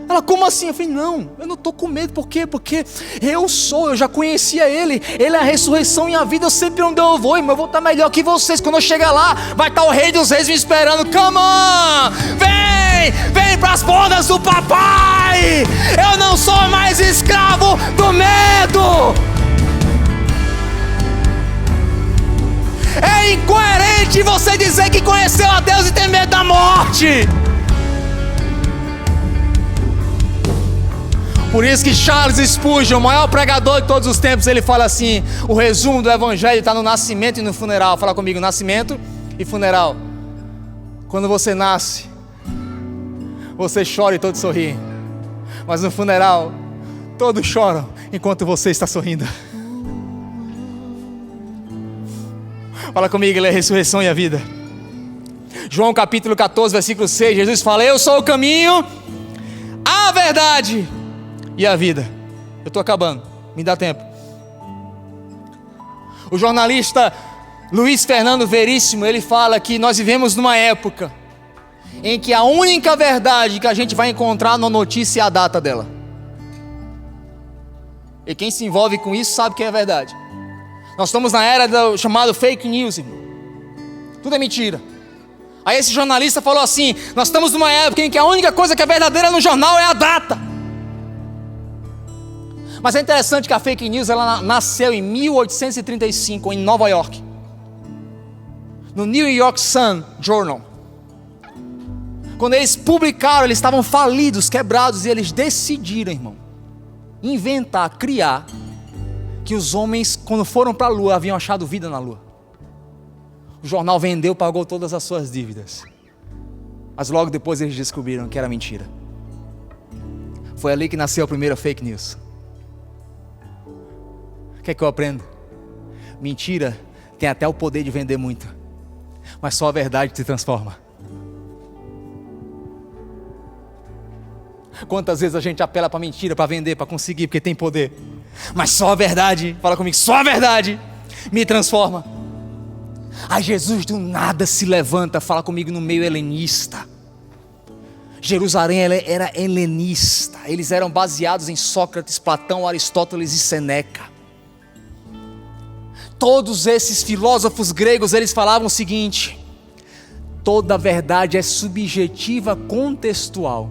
Ela, como assim? Eu falei, não, eu não tô com medo, por quê? Porque eu já conhecia Ele é a ressurreição e a vida, eu sempre onde eu vou, irmão, eu vou estar melhor que vocês. Quando eu chegar lá, vai estar o Rei dos Reis me esperando. Come on, vem pras bodas do papai. Eu não sou mais escravo do medo. É incoerente você dizer que conheceu a Deus e tem medo da morte. Por isso que Charles Spurgeon, o maior pregador de todos os tempos, ele fala assim, o resumo do evangelho está no nascimento e no funeral. Fala comigo, nascimento e funeral. Quando você nasce, você chora e todos sorriem. Mas no funeral, todos choram enquanto você está sorrindo. Fala comigo, Ele é a ressurreição e a vida. João capítulo 14, versículo 6, Jesus fala, eu sou o caminho, a verdade e a vida. Eu estou acabando, me dá tempo. O jornalista Luiz Fernando Veríssimo, ele fala que nós vivemos numa época em que a única verdade que a gente vai encontrar na notícia é a data dela. E quem se envolve com isso sabe que é verdade. Nós estamos na era do chamado fake news, irmão. Tudo é mentira. Aí esse jornalista falou assim, nós estamos numa época em que a única coisa que é verdadeira no jornal é a data. Mas é interessante que a fake news ela nasceu em 1835 em Nova York, no New York Sun Journal. Quando eles publicaram, eles estavam falidos, quebrados, e eles decidiram, irmão, inventar, criar, que os homens, quando foram para a lua, haviam achado vida na lua. O jornal vendeu, pagou todas as suas dívidas, mas logo depois eles descobriram que era mentira. Foi ali que nasceu a primeira fake news. O que é que eu aprendo? Mentira tem até o poder de vender muito, mas só a verdade te transforma. Quantas vezes a gente apela para mentira, para vender, para conseguir, porque tem poder, mas só a verdade, fala comigo, só a verdade me transforma. Aí Jesus do nada se levanta, fala comigo, no meio helenista. Jerusalém era helenista, eles eram baseados em Sócrates, Platão, Aristóteles e Sêneca. Todos esses filósofos gregos, eles falavam o seguinte: toda verdade é subjetiva, contextual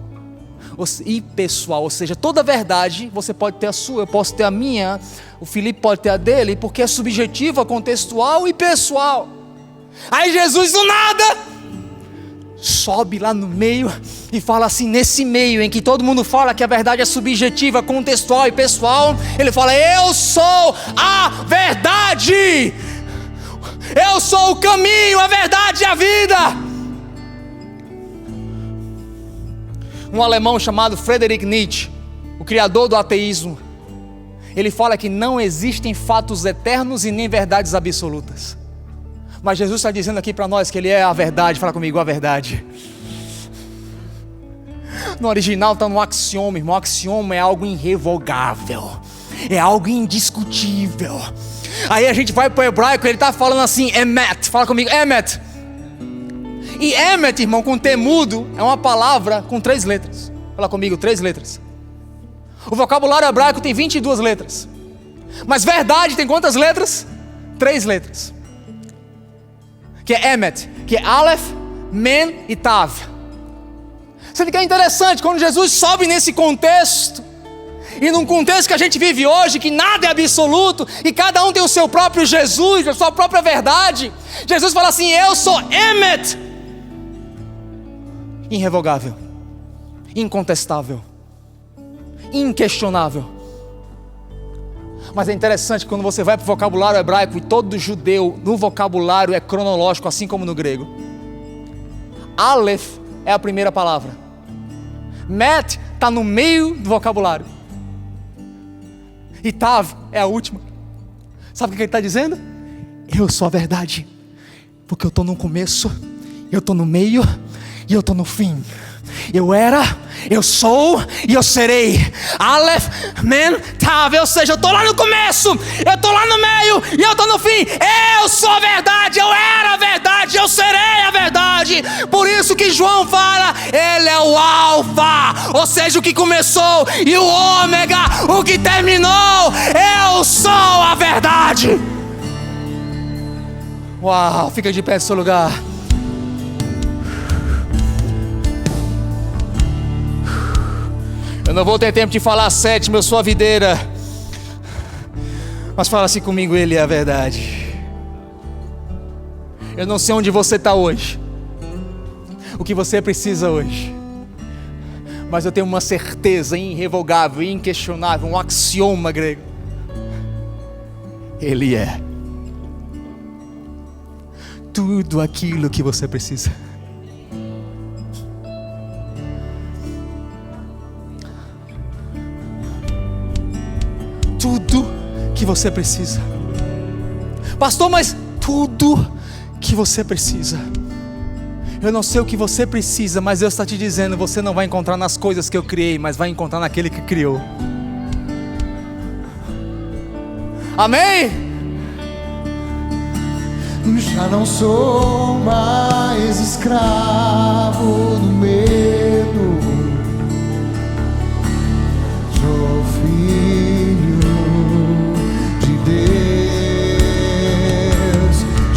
e pessoal. Ou seja, toda verdade, você pode ter a sua, eu posso ter a minha, o Felipe pode ter a dele, porque é subjetiva, contextual e pessoal. Aí Jesus do nada sobe lá no meio e fala assim, nesse meio em que todo mundo fala que a verdade é subjetiva, contextual e pessoal, ele fala, eu sou a verdade, eu sou o caminho, a verdade e a vida. Um alemão chamado Friedrich Nietzsche, o criador do ateísmo, ele fala que não existem fatos eternos e nem verdades absolutas. Mas Jesus está dizendo aqui para nós que Ele é a verdade. Fala comigo, a verdade. No original está no axioma, irmão. O axioma é algo irrevogável, é algo indiscutível. Aí a gente vai para o hebraico, ele está falando assim, emet. Fala comigo, emet. E emet, irmão, com T mudo, é uma palavra com 3 letras. Fala comigo, 3 letras. O vocabulário hebraico tem 22 letras. Mas verdade tem quantas letras? 3 letras. Que é emet, que é Aleph, Men e Tav. Sabe o que é interessante? Quando Jesus sobe nesse contexto, e num contexto que a gente vive hoje, que nada é absoluto, e cada um tem o seu próprio Jesus, a sua própria verdade, Jesus fala assim, eu sou emet, irrevogável, incontestável, inquestionável. Mas é interessante quando você vai para o vocabulário hebraico, e todo judeu no vocabulário é cronológico, assim como no grego. Aleph é a primeira palavra, Met está no meio do vocabulário, e Tav é a última. Sabe o que ele está dizendo? Eu sou a verdade, porque eu estou no começo, eu estou no meio e eu estou no fim. Eu era, eu sou e eu serei. Aleph, Men, Tav. Ou seja, eu estou lá no começo, eu estou lá no meio e eu estou no fim. Eu sou a verdade, eu era a verdade, eu serei a verdade. Por isso que João fala, ele é o alfa, ou seja, o que começou, e o ômega, o que terminou. Eu sou a verdade. Uau, fica de pé no seu lugar. Eu não vou ter tempo de falar 7, eu sou a videira. Mas fala assim comigo, ele é a verdade. Eu não sei onde você está hoje, o que você precisa hoje, mas eu tenho uma certeza irrevogável, inquestionável, um axioma grego. Ele é tudo aquilo que você precisa. Tudo que você precisa. Pastor, mas tudo que você precisa. Eu não sei o que você precisa, mas Deus está te dizendo, você não vai encontrar nas coisas que eu criei, mas vai encontrar naquele que criou. Amém? Já não sou mais escravo do medo, sou filho de Deus.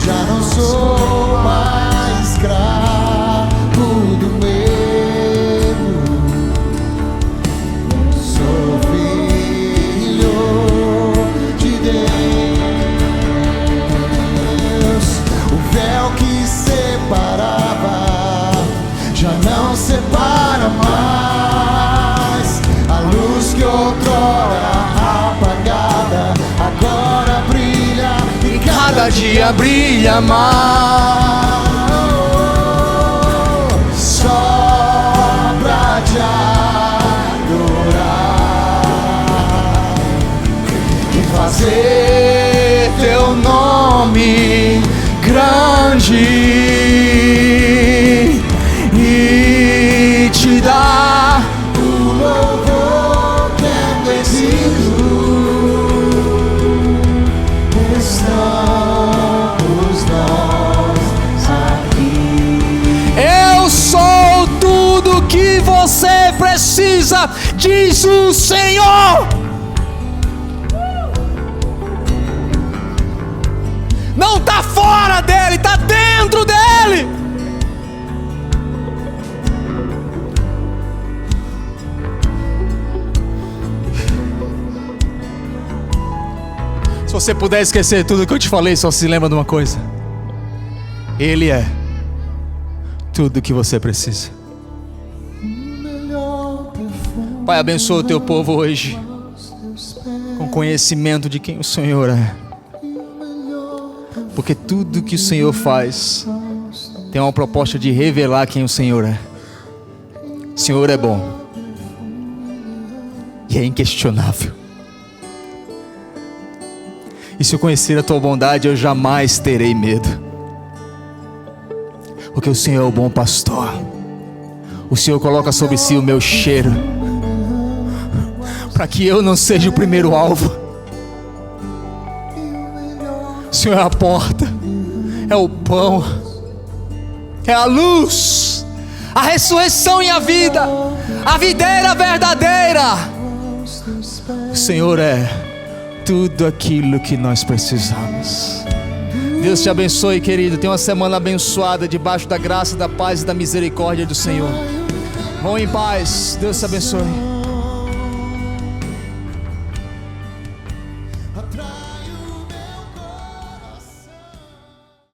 Já não sou mais escravo do medo, sou filho de Deus. O véu que separava já não separa mais. A luz que outrora apagada agora brilha e cada dia brilha mais. Só pra te adorar e fazer teu nome grande e te dar o louvor que é devido. Estamos nós aqui. Eu sou tudo que você precisa, diz o Senhor. Não está fora dele, está dentro dele. Se você puder esquecer tudo que eu te falei, só se lembra de uma coisa: Ele é tudo o que você precisa. Pai, abençoa o teu povo hoje com conhecimento de quem o Senhor é, porque tudo que o Senhor faz tem uma proposta de revelar quem o Senhor é. O Senhor é bom e é inquestionável. E se eu conhecer a tua bondade, eu jamais terei medo, porque o Senhor é o bom pastor. O Senhor coloca sobre si o meu cheiro, para que eu não seja o primeiro alvo. O Senhor é a porta, é o pão, é a luz, a ressurreição e a vida, a videira verdadeira. O Senhor é tudo aquilo que nós precisamos. Deus te abençoe, querido. Tenha uma semana abençoada, debaixo da graça, da paz e da misericórdia do Senhor. Vão em paz. Deus te abençoe.